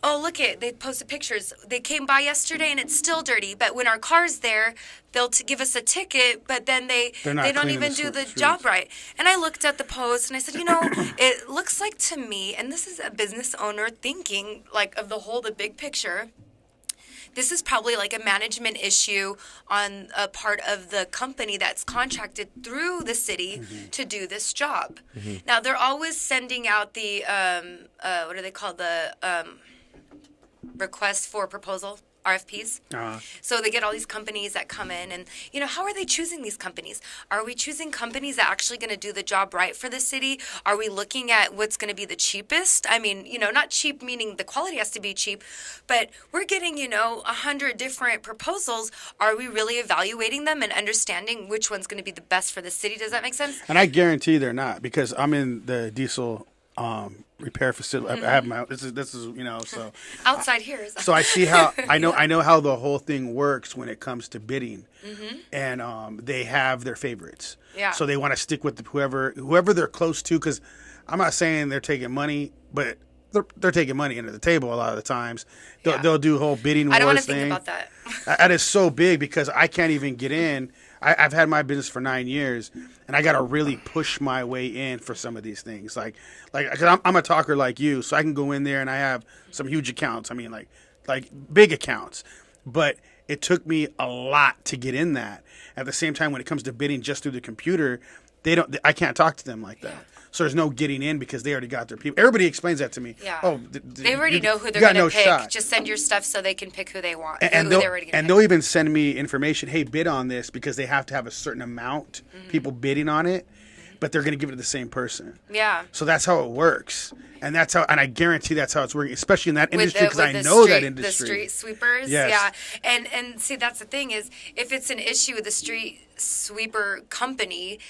Oh, look they posted pictures. They came by yesterday and it's still dirty. But when our car's there, they'll give us a ticket, but then they don't even do the job right. And I looked at the post and I said, it looks like to me, and this is a business owner thinking like of the big picture, this is probably like a management issue on a part of the company that's contracted through the city to do this job. Mm-hmm. Now, they're always sending out the, what do they call the requests for proposal, RFPs. So they get all these companies that come in, and how are they choosing these companies? Are we choosing companies that are actually going to do the job right for the city? Are we looking at what's going to be the cheapest? I mean, not cheap meaning the quality has to be cheap, but we're getting 100 different proposals. Are we really evaluating them and understanding which one's going to be the best for the city? Does that make sense? And I guarantee they're not, because I'm in the diesel repair facility. Mm-hmm. I have my this is so outside here. So I see how I know how the whole thing works when it comes to bidding, and they have their favorites. Yeah. So they want to stick with whoever they're close to, because I'm not saying they're taking money, but they're taking money into the table a lot of the times. They'll do a whole bidding wars thing. I don't want to think about that. That is so big, because I can't even get in. I've had my business for 9 years, and I got to really push my way in for some of these things. Like, cause I'm a talker like you, so I can go in there and I have some huge accounts. I mean, like big accounts, but it took me a lot to get in that. At the same time, when it comes to bidding just through the computer, I can't talk to them like that. Yeah. So there's no getting in, because they already got their people. Everybody explains that to me. Yeah. Oh, they already know who they're going to pick. Shot. Just send your stuff so they can pick who they want. And they'll even send me information. Hey, bid on this, because they have to have a certain amount people bidding on it, but they're going to give it to the same person. Yeah. So that's how it works, and I guarantee that's how it's working, especially in that industry, because I know that industry. The street sweepers. Yes. Yeah. And see, that's the thing is, if it's an issue with the street sweeper company,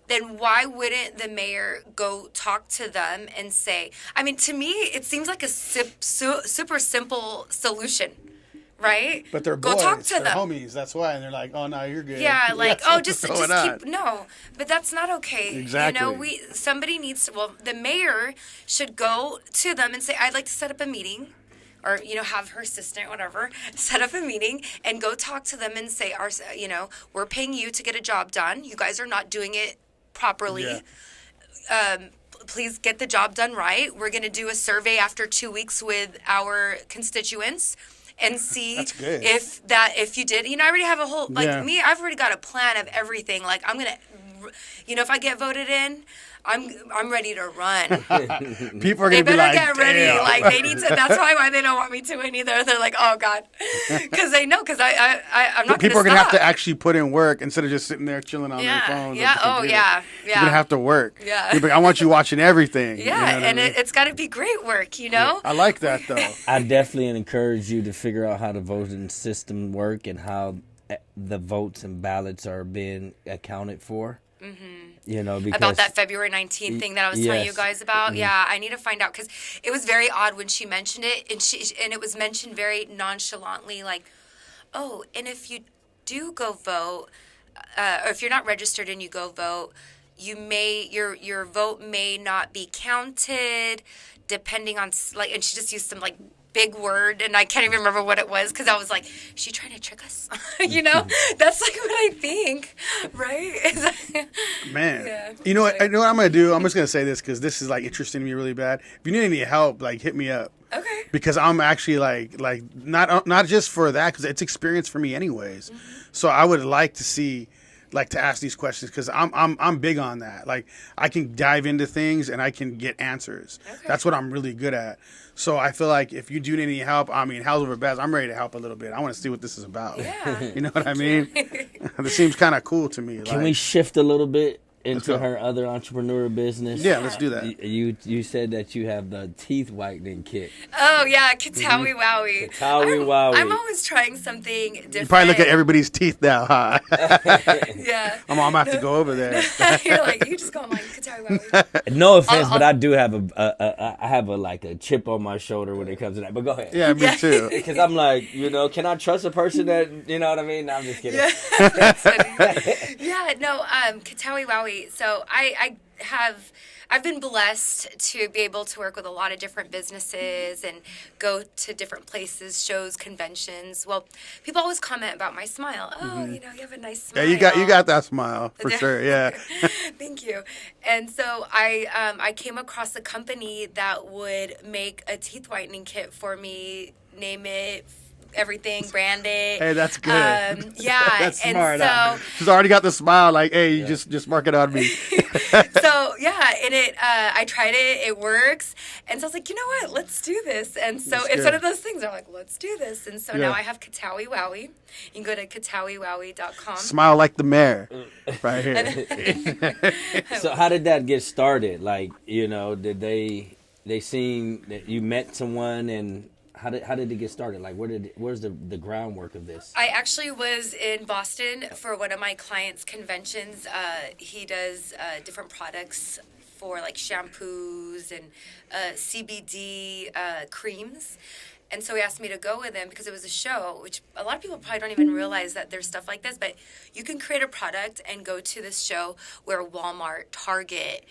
then why wouldn't the mayor go talk to them and say, I mean, to me, it seems like a super simple solution, right? But they're go boys, talk to they're them. Homies, that's why. And they're like, oh, no, you're good. Yeah, like, just keep, no. But that's not okay. Exactly. Somebody needs to, the mayor should go to them and say, I'd like to set up a meeting. Or, have her assistant, whatever, set up a meeting and go talk to them and say, we're paying you to get a job done. You guys are not doing it properly. Yeah. please get the job done right. We're going to do a survey after 2 weeks with our constituents and see That's good. if you did. I already have a whole, Yeah. I've already got a plan of everything. Like, I'm going to, if I get voted in, I'm ready to run. People are They gonna be better like, get ready. "Damn." Like, they need to. That's why they don't want me to win either. They're like, oh God, because they know. Because I'm not. People are gonna gonna have stop. to actually put in work instead of just sitting there chilling on their phones. Yeah. at the Oh computer. yeah. You're gonna have to work. Yeah. You're like, I want you watching everything. Yeah, You know what I and mean? it's got to be great work. I like that though. I definitely encourage you to figure out how the voting system work and how the votes and ballots are being accounted for. Because About that February 19th thing that I was telling you Yes. guys about. Yeah, I need to find out because it was very odd when she mentioned it, and it was mentioned very nonchalantly, like, oh, and if you do go vote, or if you're not registered and you go vote, your vote may not be counted, depending on and she just used some big word, and I can't even remember what it was because I was like, is she trying to trick us? That's like what I think, right? Man, Yeah. you know what? I know what I'm gonna do. I'm just gonna say this because this is interesting to me really bad. If you need any help, hit me up. Okay. Because I'm actually not just for that because it's experience for me anyways. Mm-hmm. So I would like to see. To ask these questions because I'm big on that. I can dive into things and I can get answers. Okay. That's what I'm really good at. So I feel like if you do need any help, how's over best? I'm ready to help a little bit. I want to see what this is about. Yeah. You know what I mean? This seems kind of cool to me. Can we shift a little bit into go. her other entrepreneur business? Yeah, let's do that. You said that you have the teeth whitening kit. Oh yeah, Qattawi Wowie. Qattawi Wowie. I'm always trying something different. You probably look at everybody's teeth now, huh? Yeah. I'm gonna have to go over there. You're like, you just go online, Qattawi Wowie. No offense, but I'll- I do have a chip on my shoulder when it comes to that. But go ahead. Yeah, me too. Because I'm like, can I trust a person that, you know what I mean? No, I'm just kidding. Yeah, that's funny. Yeah, no, Qattawi Wowie. So I've been blessed to be able to work with a lot of different businesses and go to different places, shows, conventions. Well, people always comment about my smile. Oh, you have a nice smile. Yeah, you got that smile for sure. Yeah. Thank you. And so I came across a company that would make a teeth whitening kit for me, name it, everything, brand it. Hey, that's good. Yeah. That's and smart. so She's already got the smile. Hey, you just mark it on me. so yeah, and I tried it, it works, and so I was like, you know what, let's do this. And so That's it's good. one of those things. I'm like, let's do this. And so Yeah. now I have Qattawi Wowie. You can go to QattawiWowie.com. Smile like the mayor, right here. So how did that get started? Did they seen that you met someone, and how did it get started? Where's the groundwork of this? I actually was in Boston for one of my clients' conventions. He does different products for shampoos and CBD creams. And so he asked me to go with him because it was a show, which a lot of people probably don't even realize that there's stuff like this. But you can create a product and go to this show where Walmart, Target,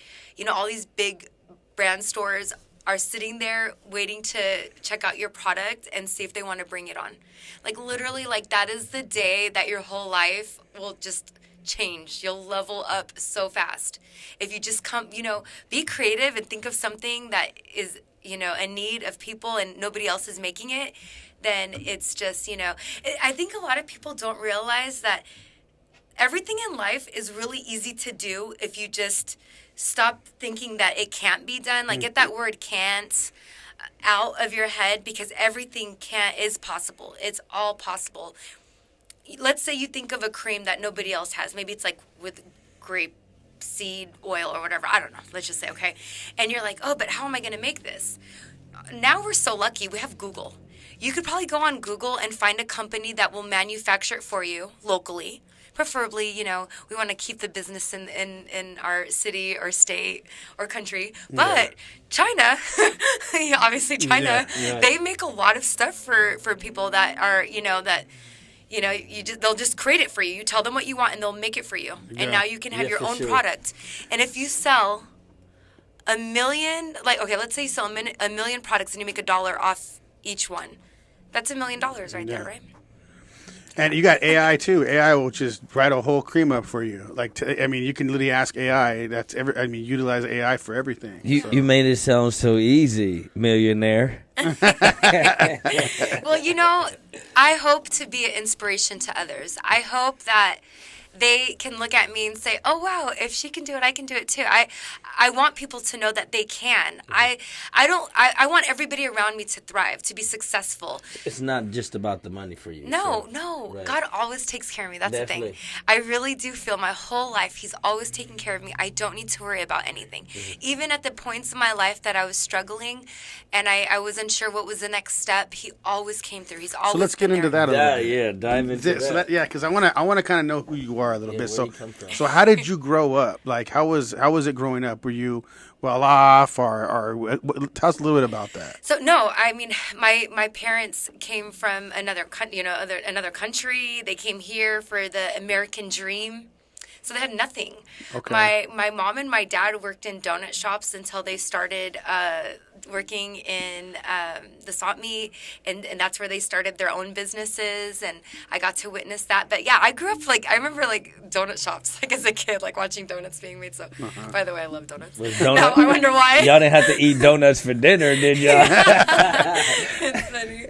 all these big brand stores are sitting there waiting to check out your product and see if they want to bring it on. Literally, that is the day that your whole life will just change. You'll level up so fast. If you just come, be creative and think of something that is, a need of people and nobody else is making it, then it's just, I think a lot of people don't realize that everything in life is really easy to do if you just stop thinking that it can't be done. Get that word "can't" out of your head, because everything is possible. It's all possible. Let's say you think of a cream that nobody else has. Maybe it's with grape seed oil or whatever. I don't know. Let's just say, okay. And you're like, oh, but how am I going to make this? Now we're so lucky. We have Google. You could probably go on Google and find a company that will manufacture it for you locally. Preferably, we want to keep the business in our city or state or country. But China, obviously China, they make a lot of stuff for people that are, they'll just create it for you. You tell them what you want and they'll make it for you. Yeah. And now you can have your for own sure. product. And if you sell a million, let's say you sell a million products and you make $1 off each one. That's $1 million right there, right? And you got AI too. AI will just write a whole cream up for you. Like, I mean, you can literally ask AI. I mean, utilize AI for everything. You made it sound so easy, millionaire. Well, I hope to be an inspiration to others. I hope that they can look at me and say, "Oh wow, if she can do it, I can do it too." I want people to know that they can. I want everybody around me to thrive, to be successful. It's not just about the money for you. No, so, no. right. God always takes care of me. That's Definitely. the thing. I really do feel my whole life He's always taking care of me. I don't need to worry about anything. Even at the points in my life that I was struggling and I was unsure what was the next step, He always came through. He's always So let's get been into there. that a little bit. Yeah, dive into that. So because I want to kind of know who you are a little bit. where So, you come from. so how did you grow up? Like, how was it growing up? Were you well off, or tell us a little bit about that? So no, I mean my parents came from another country. They came here for the American dream. So they had nothing. Okay. My mom and my dad worked in donut shops until they started working in the swap meet, and that's where they started their own businesses, and I got to witness that. But yeah, I grew up I remember donut shops as a kid, watching donuts being made. So by the way, I love donuts. Now I wonder why. Y'all didn't have to eat donuts for dinner, did y'all? It's funny.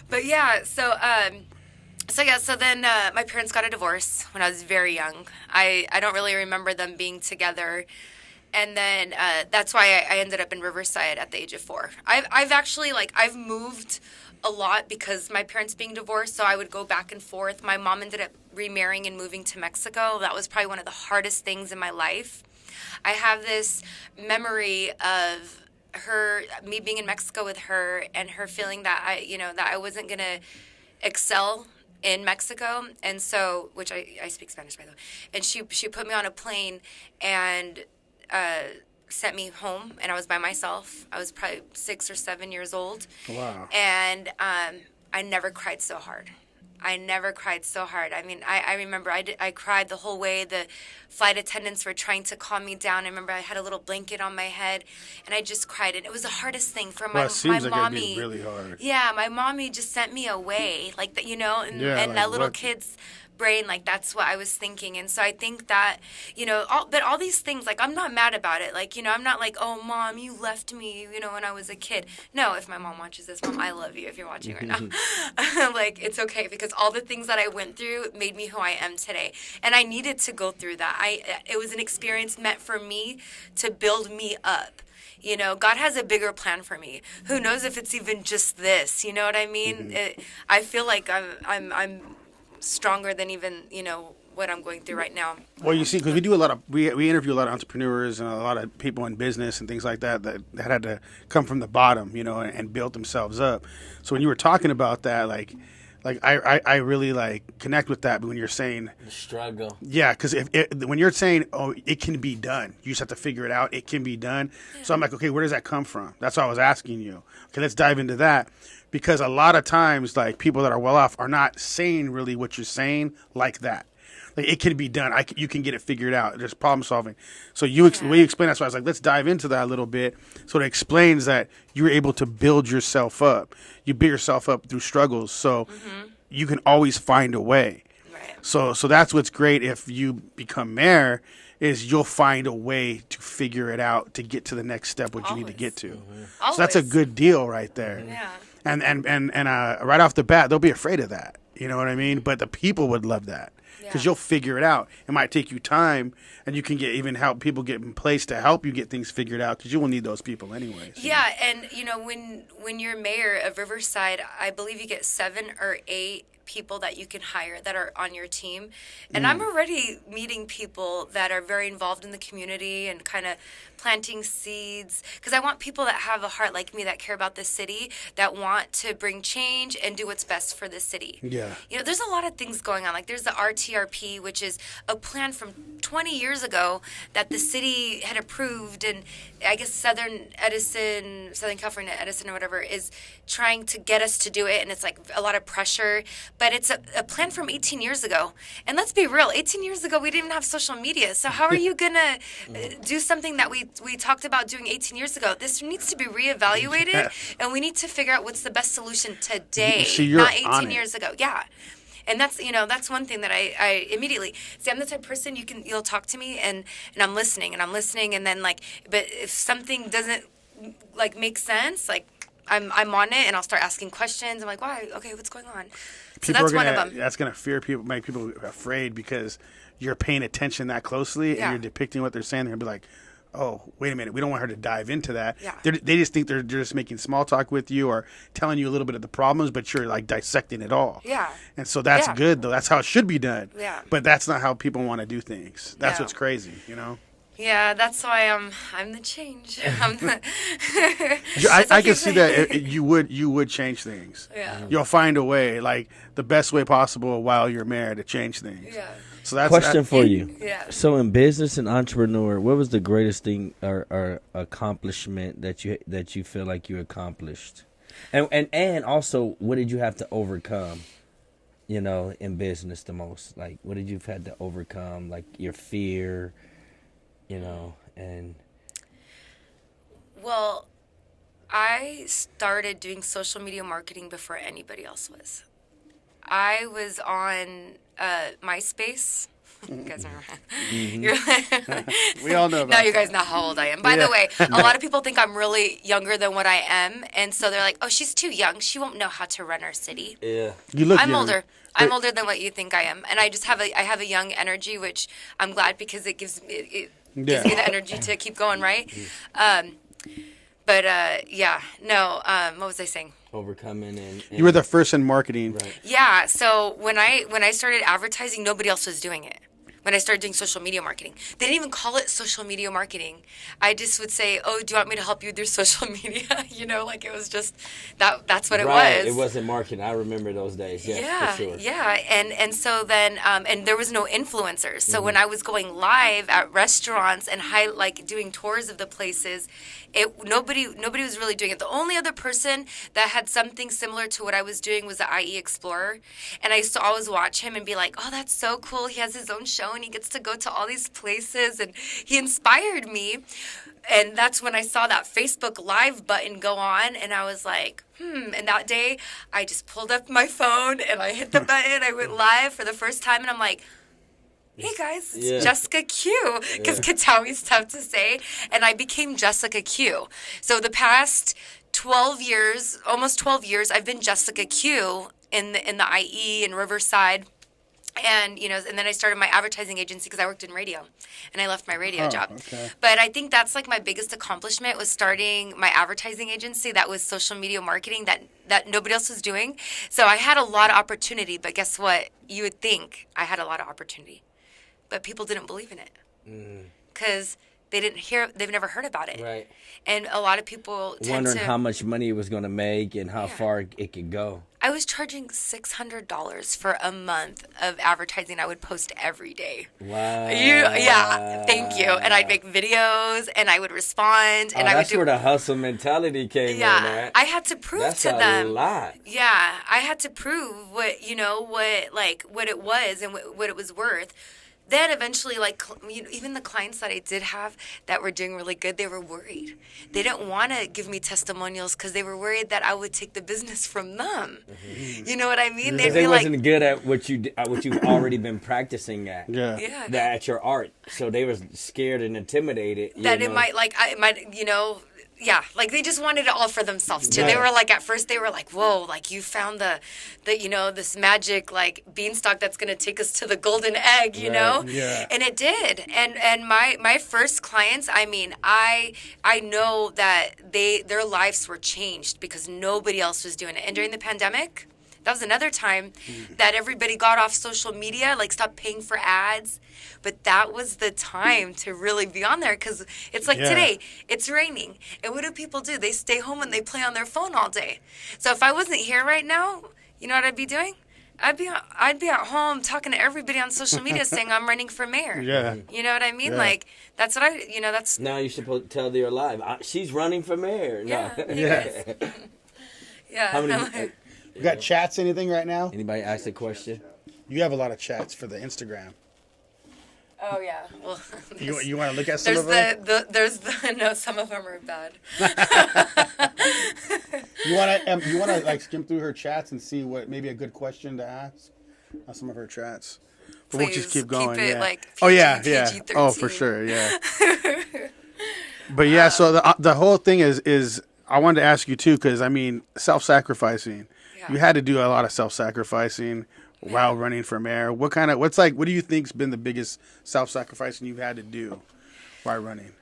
But yeah, so then my parents got a divorce when I was very young. I don't really remember them being together. And then that's why I ended up in Riverside at the age of 4. I've actually, I've moved a lot because my parents being divorced, so I would go back and forth. My mom ended up remarrying and moving to Mexico. That was probably one of the hardest things in my life. I have this memory of me being in Mexico with her and her feeling that I wasn't going to excel in Mexico, and so, which I speak Spanish, by the way, and she put me on a plane and sent me home, and I was by myself. I was probably 6 or 7 years old. Wow. And I never cried so hard. I mean, I remember I cried the whole way. The flight attendants were trying to calm me down. I remember I had a little blanket on my head, and I just cried. And it was the hardest thing for my It seems like mommy. it'd be really hard. Yeah, my mommy just sent me away, like that, and Yeah, that little what? kid's brain, that's what I was thinking. And so I think that, but all these things, I'm not mad about it. I'm not oh, Mom, you left me, when I was a kid. No, if my mom watches this, Mom, I love you if you're watching right now. It's okay, because all the things that I went through made me who I am today. And I needed to go through that. It was an experience meant for me to build me up. God has a bigger plan for me. Who knows if it's even just this? You know what I mean? I feel like I'm stronger than even what I'm going through right now. Well, you see, because we interview a lot of entrepreneurs and a lot of people in business and things like that had to come from the bottom, and build themselves up. So when you were talking about that, I really connect with that. But when you're saying The struggle. yeah, because when you're saying, oh, it can be done, you just have to figure it out. It can be done. Yeah. So I'm like, okay, where does that come from? That's why I was asking you. Okay, let's dive into that. Because a lot of times, people that are well off are not saying really what you're saying like that. It can be done. You can get it figured out. There's problem solving. So the way you explain that's why I was like, let's dive into that a little bit. So it explains that you were able to build yourself up. You build yourself up through struggles. So you can always find a way. Right. So that's what's great if you become mayor is you'll find a way to figure it out to get to the next step, what you need to get to. So that's a good deal right there. Yeah. And right off the bat, they'll be afraid of that. You know what I mean? But the people would love that because you'll figure it out. It might take you time, and you can help people get in place to help you get things figured out because you will need those people anyways. Yeah, and when you're mayor of Riverside, I believe you get 7 or 8 people that you can hire that are on your team. And I'm already meeting people that are very involved in the community and kind of planting seeds, because I want people that have a heart like me, that care about the city, that want to bring change and do what's best for the city. Yeah. There's a lot of things going on. There's the RTRP, which is a plan from 20 years ago that the city had approved, and I guess Southern California Edison or whatever is trying to get us to do it, and it's a lot of pressure. but it's a plan from 18 years ago. And let's be real, 18 years ago, we didn't even have social media. So how are you going to do something that we talked about doing 18 years ago? This needs to be reevaluated, and we need to figure out what's the best solution today, So you're not on 18 it. years ago. Yeah. And that's one thing that I immediately see. I'm the type of person you'll talk to me and I'm listening, and then like, but if something doesn't like make sense, like I'm on it and I'll start asking questions. I'm like, why? Okay, what's going on? So that's one of them. That's gonna make people afraid because you're paying attention that closely and you're depicting what they're saying. They're gonna be like, oh, wait a minute, we don't want her to dive into that. Yeah. They just think they're just making small talk with you or telling you a little bit of the problems, but you're like dissecting it all. Yeah. And so that's good though. That's how it should be done. Yeah. But that's not how people want to do things. That's Yeah. what's crazy, you know. Yeah, that's why I'm the change. I'm the I can see that you would change things. Yeah. You'll find a way, like the best way possible while you're married, to change things. Yeah. So that's Question for you. Yeah. So in business and entrepreneur, what was the greatest thing or accomplishment that you feel like you accomplished? And also, what did you have to overcome, in business the most? Like, what did you have had to overcome? Like your fear, and... Well, I started doing social media marketing before anybody else was. I was on MySpace. You guys remember? You're like, We all know about now you that. guys know how old I am. By Yeah. the way, a lot of people think I'm really younger than what I am, and so they're like, "Oh, she's too young. She won't know how to run our city." Yeah. You look I'm young. older. I'm older than what you think I am, and I just have a young energy, which I'm glad because it gives me me the energy to keep going, right? What was I saying? Overcoming and You were the first in marketing. right. Yeah. So when I started advertising, nobody else was doing it. When I started doing social media marketing, they didn't even call it social media marketing. I just would say, "Oh, do you want me to help you with your social media?" Like it was just that's what it Right. was. It wasn't marketing. I remember those days. Yes, Yeah, for sure. yeah, and so then and there was no influencers. So when I was going live at restaurants and doing tours of the places, nobody was really doing it. The only other person that had something similar to what I was doing was the IE Explorer, and I used to always watch him and be like, "Oh, that's so cool. He has his own show and he gets to go to all these places," and he inspired me. And that's when I saw that Facebook Live button go on, and I was like, And that day, I just pulled up my phone, and I hit the button. I went live for the first time, and I'm like, "Hey, guys, it's Jessica Q," because Qattawi's tough to say. And I became Jessica Q. So the past 12 years, almost 12 years, I've been Jessica Q in the IE in Riverside. And, and then I started my advertising agency because I worked in radio and I left my radio job. Okay. But I think that's like my biggest accomplishment was starting my advertising agency that was social media marketing that nobody else was doing. So I had a lot of opportunity, but guess what? You would think I had a lot of opportunity, but people didn't believe in it because they've never heard about it. Right. And a lot of people Wondering how much money it was going to make and how far it could go. I was charging $600 for a month of advertising I would post every day. Wow. Yeah, thank you. And I'd make videos and I would respond and I would that's where the hustle mentality came in, right? I had to prove That's to them. a lot. Yeah, I had to prove what it was and what it was worth. Then eventually, even the clients that I did have that were doing really good, they were worried. They didn't want to give me testimonials because they were worried that I would take the business from them. Mm-hmm. You know what I mean? Because they wasn't good at what you've already been practicing at. Yeah. At your art, so they was scared and intimidated. It might, yeah, they just wanted it all for themselves too. They were at first they were like, "Whoa, you found the this magic beanstalk that's gonna take us to the golden egg," you know? Yeah. And it did. And my first clients, I know that their lives were changed because nobody else was doing it. And during the pandemic, that was another time that everybody got off social media, stopped paying for ads. But that was the time to really be on there because it's today, it's raining. And what do people do? They stay home and they play on their phone all day. So if I wasn't here right now, you know what I'd be doing? I'd be at home talking to everybody on social media saying I'm running for mayor. Yeah. You know what I mean? Yeah. That's what that's... Now you're supposed to tell they're live. She's running for mayor. No. Yeah. You guys. Yeah. How many? You got chats, anything right now? Anybody ask a question? You have a lot of chats for the Instagram. Oh yeah. Well, You want to look at some of them? No, some of them are bad. You want to like skim through her chats and see what maybe a good question to ask on some of her chats. But we'll just keep going. Keep it yeah. like PG, Oh yeah, PG-13. Oh for sure, yeah. But yeah, so the whole thing is I wanted to ask you too, because I mean, self-sacrificing. Yeah. You had to do a lot of self-sacrificing while running for mayor. What do you think's been the biggest self-sacrificing you've had to do while running?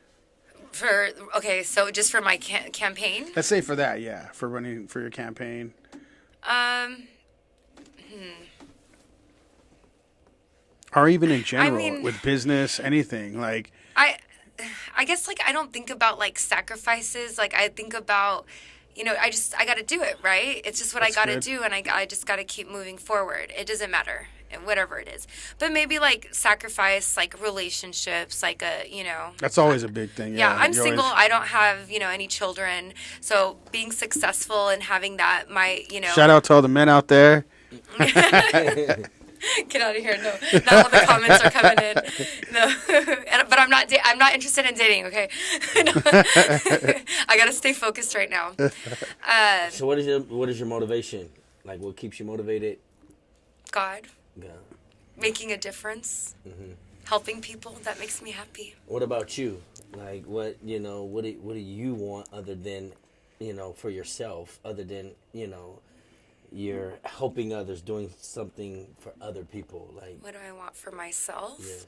So just for my campaign. Let's say for that, yeah, for running for your campaign. Or even in general, with business, anything like. I guess like I don't think about like sacrifices. Like I think about, I got to do it, right? It's just what I got to do, and I just got to keep moving forward. It doesn't matter, whatever it is. But maybe like sacrifice like relationships, like That's always a big thing. Yeah, I'm single. I don't have any children. So being successful and having that, Shout out to all the men out there. Get out of here! No, not all the comments are coming in. No, but I'm not. I'm not interested in dating. Okay, I gotta stay focused right now. So what is your motivation? Like, what keeps you motivated? God. God. Making a difference. Mm-hmm. Helping people. That makes me happy. What about you? Like, what do you want other than, for yourself? Other than you're helping others, doing something for other people. Like, what do I want for myself? Yes.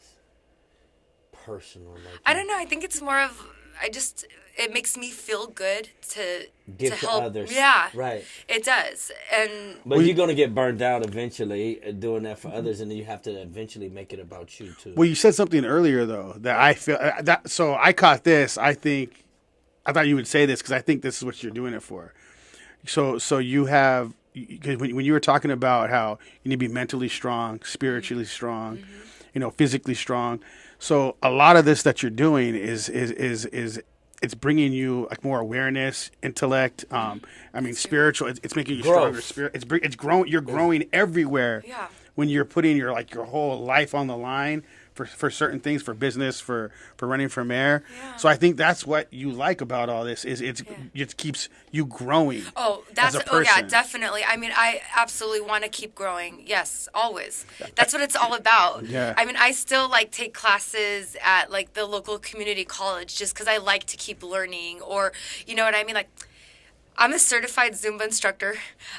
Personal. Like, I don't know. I think it's more of it makes me feel good to give to help others. Yeah, right. It does, but you're gonna get burned out eventually doing that for others, and then you have to eventually make it about you too. Well, you said something earlier though that I feel that. So I caught this. I thought you would say this because I think this is what you're doing it for. So you have. Because when you were talking about how you need to be mentally strong, spiritually strong, physically strong, so a lot of this that you're doing is it's bringing you like more awareness, intellect. Spiritual. It's making you stronger. It's growing. You're growing everywhere. Yeah. When you're putting your whole life on the line for certain things, for business, for running for mayor. Yeah. So I think that's what you like about all this is it keeps you growing. Oh, yeah, definitely. I mean, I absolutely want to keep growing. Yes, always. That's what it's all about. Yeah. I mean, I still like take classes at like the local community college just because I like to keep learning, or you know what I mean, like. I'm a certified Zumba instructor.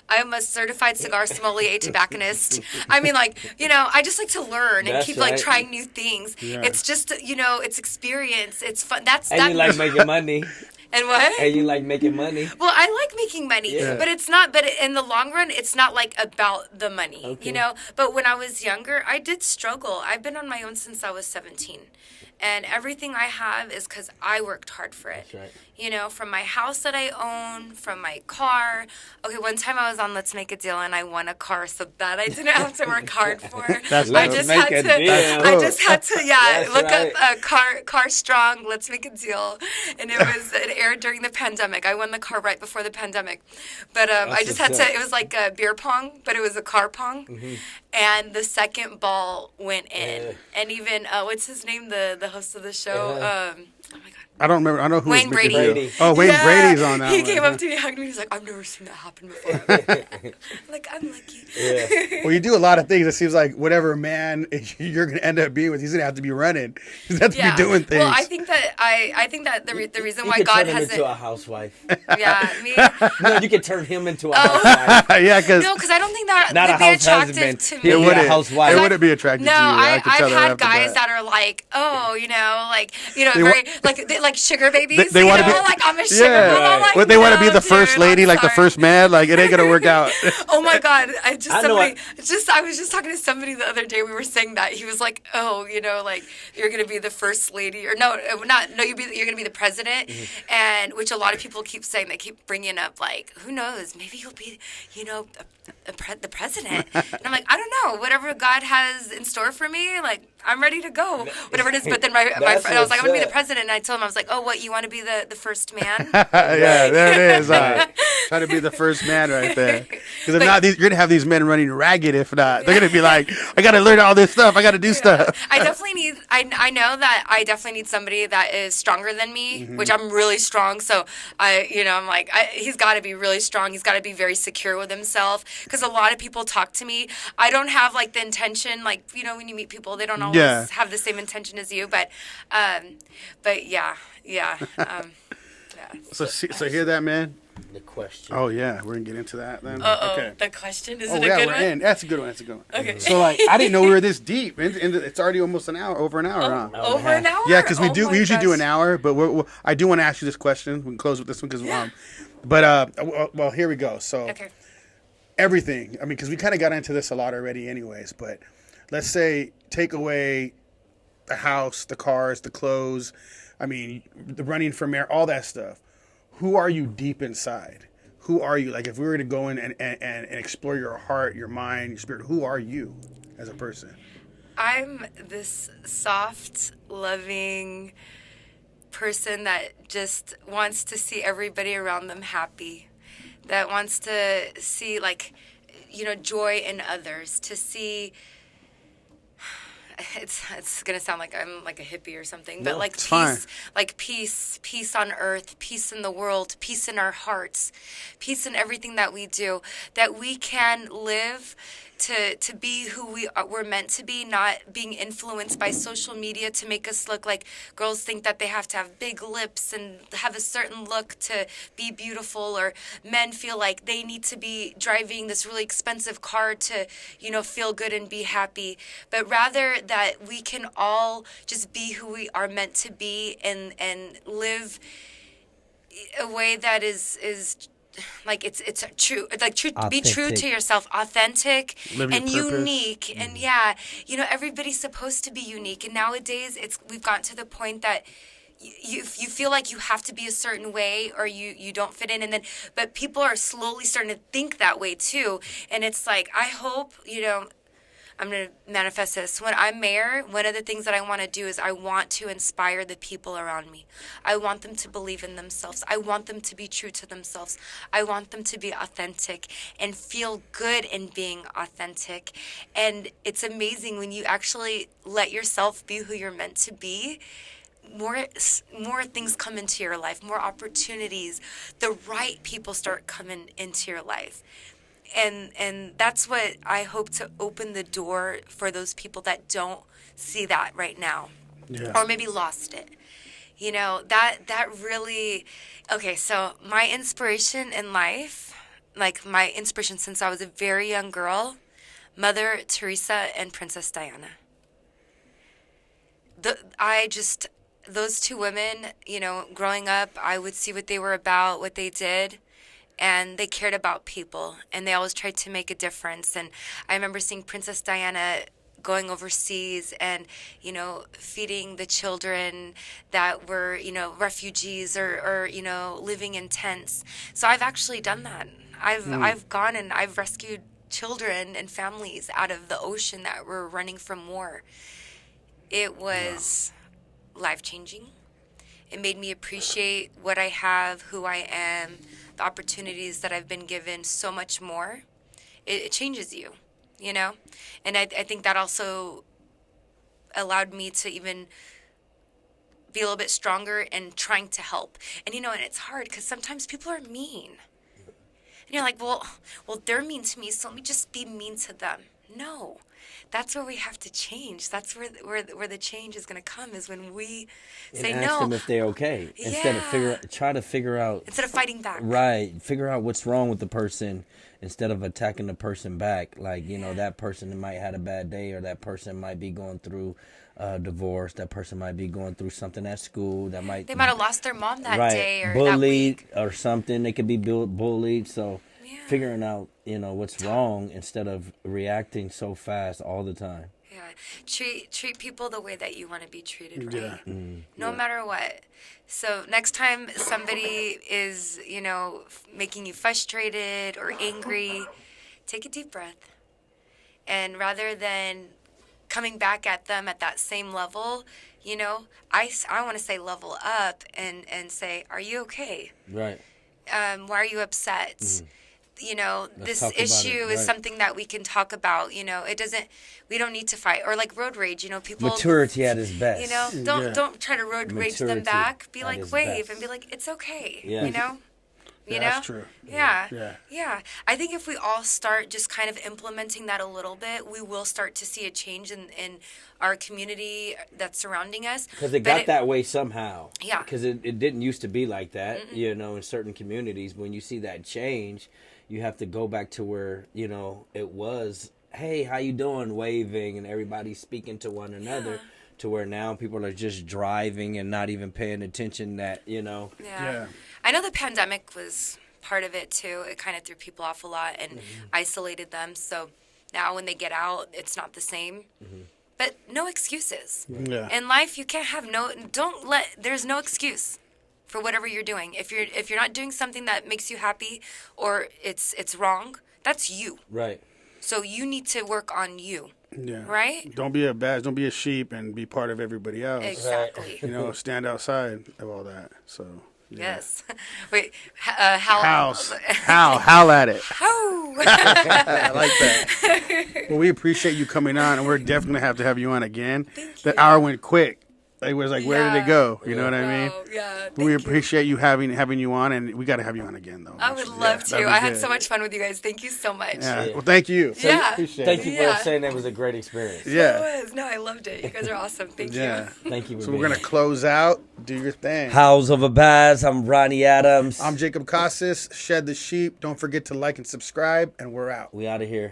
I'm a certified cigar sommelier tobacconist. I mean, I just like to learn and keep trying new things. Yeah. It's just, it's experience. It's fun. You like making money. And what? And you like making money. Well, I like making money, but it's not. But in the long run, it's not like about the money, okay. But when I was younger, I did struggle. I've been on my own since I was 17, and everything I have is because I worked hard for it. That's right. From my house that I own, from my car. Okay, one time I was on Let's Make a Deal and I won a car, so that I didn't have to work hard for. I just had to look up car strong. Let's Make a Deal, and it aired during the pandemic. I won the car right before the pandemic, but I just had to. It was like a beer pong, but it was a car pong, and the second ball went in, and even what's his name, the host of the show. Oh my God. I don't remember. I know who Wayne Brady. Oh, Wayne Brady's on that. He came up to me, hugged me. He's like, "I've never seen that happen before." Like, I'm lucky. Yeah. Well, you do a lot of things. It seems like whatever man you're going to end up being with, he's going to have to be running. He's going to have to be doing things. Well, I think that the reason why God hasn't. Turn him into a housewife. Yeah, me. No, you could turn him into a housewife. Yeah, because I don't think that not would a be house attractive husband. to me. It wouldn't. Housewife. It wouldn't be attractive to you. I've had guys that are like, like sugar babies. They want to be like I'm a sugar mama. Like, but they want to be the first lady, like the first man. Like it ain't gonna work out. Oh my God! I was just talking to somebody the other day. We were saying that he was like, "Oh, like you're gonna be the first lady, or you're gonna be the president," and which a lot of people keep saying. They keep bringing up like, who knows? Maybe you'll be, the president. And I'm like, I don't know, whatever God has in store for me, like, I'm ready to go, whatever it is. But then my friend, I was like, I want to be the president. And I told him, I was like, oh, what, you want to be the first man? Yeah, there it is. Try to be the first man right there. Because if not, you're going to have these men running ragged if not. They're going to be like, I got to learn all this stuff. I got to do stuff. I definitely need, I know that I definitely need somebody that is stronger than me, which I'm really strong. So I'm like, he's got to be really strong. He's got to be very secure with himself. Because a lot of people talk to me. I don't have like the intention, like, when you meet people, they don't always have the same intention as you. But yeah. So hear that, man? The question. Oh, yeah. We're going to get into that then? Okay. The question? Is it a we're good one? in. That's a good one. Okay. So, like, I didn't know we were this deep. And it's already almost an hour, over an hour, huh? Over an hour? Yeah, because we usually do an hour, but I do want to ask you this question. We can close with this one because, well, here we go. So, everything. I mean, because we kind of got into this a lot already, anyways. But let's say take away the house, the cars, the clothes. I mean, the running for mayor, all that stuff. Who are you deep inside? Who are you? Like, if we were to go in and explore your heart, your mind, your spirit, who are you as a person? I'm this soft, loving person that just wants to see everybody around them happy, that wants to see, like, joy in others, to see... It's gonna sound like I'm like a hippie or something, but like peace, fine. like peace on earth, peace in the world, peace in our hearts, peace in everything that we do, that we can live to be who we're meant to be, not being influenced by social media to make us look like girls think that they have to have big lips and have a certain look to be beautiful, or men feel like they need to be driving this really expensive car to, feel good and be happy. But rather that we can all just be who we are meant to be and live a way that is like it's true, like true, be true to yourself, authentic and unique. And everybody's supposed to be unique. And nowadays we've gotten to the point that you feel like you have to be a certain way or you don't fit in, but people are slowly starting to think that way too. And it's like, I hope, I'm going to manifest this. When I'm mayor, one of the things that I want to do is I want to inspire the people around me. I want them to believe in themselves. I want them to be true to themselves. I want them to be authentic and feel good in being authentic. And it's amazing when you actually let yourself be who you're meant to be. More things come into your life, more opportunities. The right people start coming into your life. And that's what I hope to open the door for those people that don't see that right now, or maybe lost it. That really, okay, so my inspiration in life, like my inspiration since I was a very young girl, Mother Teresa and Princess Diana. Those two women, growing up, I would see what they were about, what they did. And they cared about people, and they always tried to make a difference. And I remember seeing Princess Diana going overseas and, feeding the children that were, refugees or living in tents. So I've actually done that. I've gone and I've rescued children and families out of the ocean that were running from war. It was life-changing. It made me appreciate what I have, who I am, the opportunities that I've been given, so much more. It changes you, And I think that also allowed me to even be a little bit stronger in trying to help. And, and it's hard because sometimes people are mean. And you're like, well, they're mean to me, so let me just be mean to them. No. That's where we have to change. That's where the change is going to come, is when we say no. And ask them if they're okay. Instead of figure out. Instead of fighting back. Right. Figure out what's wrong with the person instead of attacking the person back. Like, that person might have had a bad day, or that person might be going through divorce. That person might be going through something at school. They might have lost their mom that day or bullied that week. Or something. They could be bullied. So figuring out, what's wrong instead of reacting so fast all the time. Yeah. Treat people the way that you want to be treated, right? No matter what. So next time somebody is, making you frustrated or angry, take a deep breath. And rather than coming back at them at that same level, you know, I want to say level up and say, are you okay? Right. Why are you upset? Mm-hmm. You know, Let's this talk about issue it, is right. something that we can talk about. You know, we don't need to fight. Or like road rage, you know, people. Maturity at its best. You know, don't try to road rage them Maturity back. Be at like, its wave best. and be like, it's okay. Yeah. You know? You know? That's true. Yeah. Yeah. I think if we all start just kind of implementing that a little bit, we will start to see a change in our community that's surrounding us. Because it got that way somehow. Yeah. Because it didn't used to be like that, you know, in certain communities. When you see that change, you have to go back to where, you know, it was, hey, how you doing, waving, and everybody speaking to one another, to where now people are just driving and not even paying attention that, you know. Yeah. I know the pandemic was part of it too. It kind of threw people off a lot and isolated them. So now when they get out, it's not the same. But no excuses. Yeah. In life, you can't have there's no excuse for whatever you're doing. If you're not doing something that makes you happy or it's wrong, that's you. Right. So you need to work on you. Yeah. Right? Don't be a sheep and be part of everybody else. Exactly. You know, stand outside of all that. So. Yeah. Yes. Wait, howl at it. How? I like that. Well, we appreciate you coming on, and we're definitely going to have you on again. That hour went quick. It was like, where did it go? You know what I mean? Wow, yeah. We appreciate you having you on, and we got to have you on again, though. I would eventually. love to. that'd be I had good. so much fun with you guys. Thank you so much. Yeah. Well, thank you. Yeah. Appreciate Thank it. you for Yeah. saying that was a great experience. Yeah. It was. No, I loved it. You guys are awesome. Thank Yeah. you. Thank you for So being we're going to close out. Do your thing. House of a Baz. I'm Ronnie Adams. I'm Jacob Casas. Shed the Sheep. Don't forget to like and subscribe, and we're out. We out of here.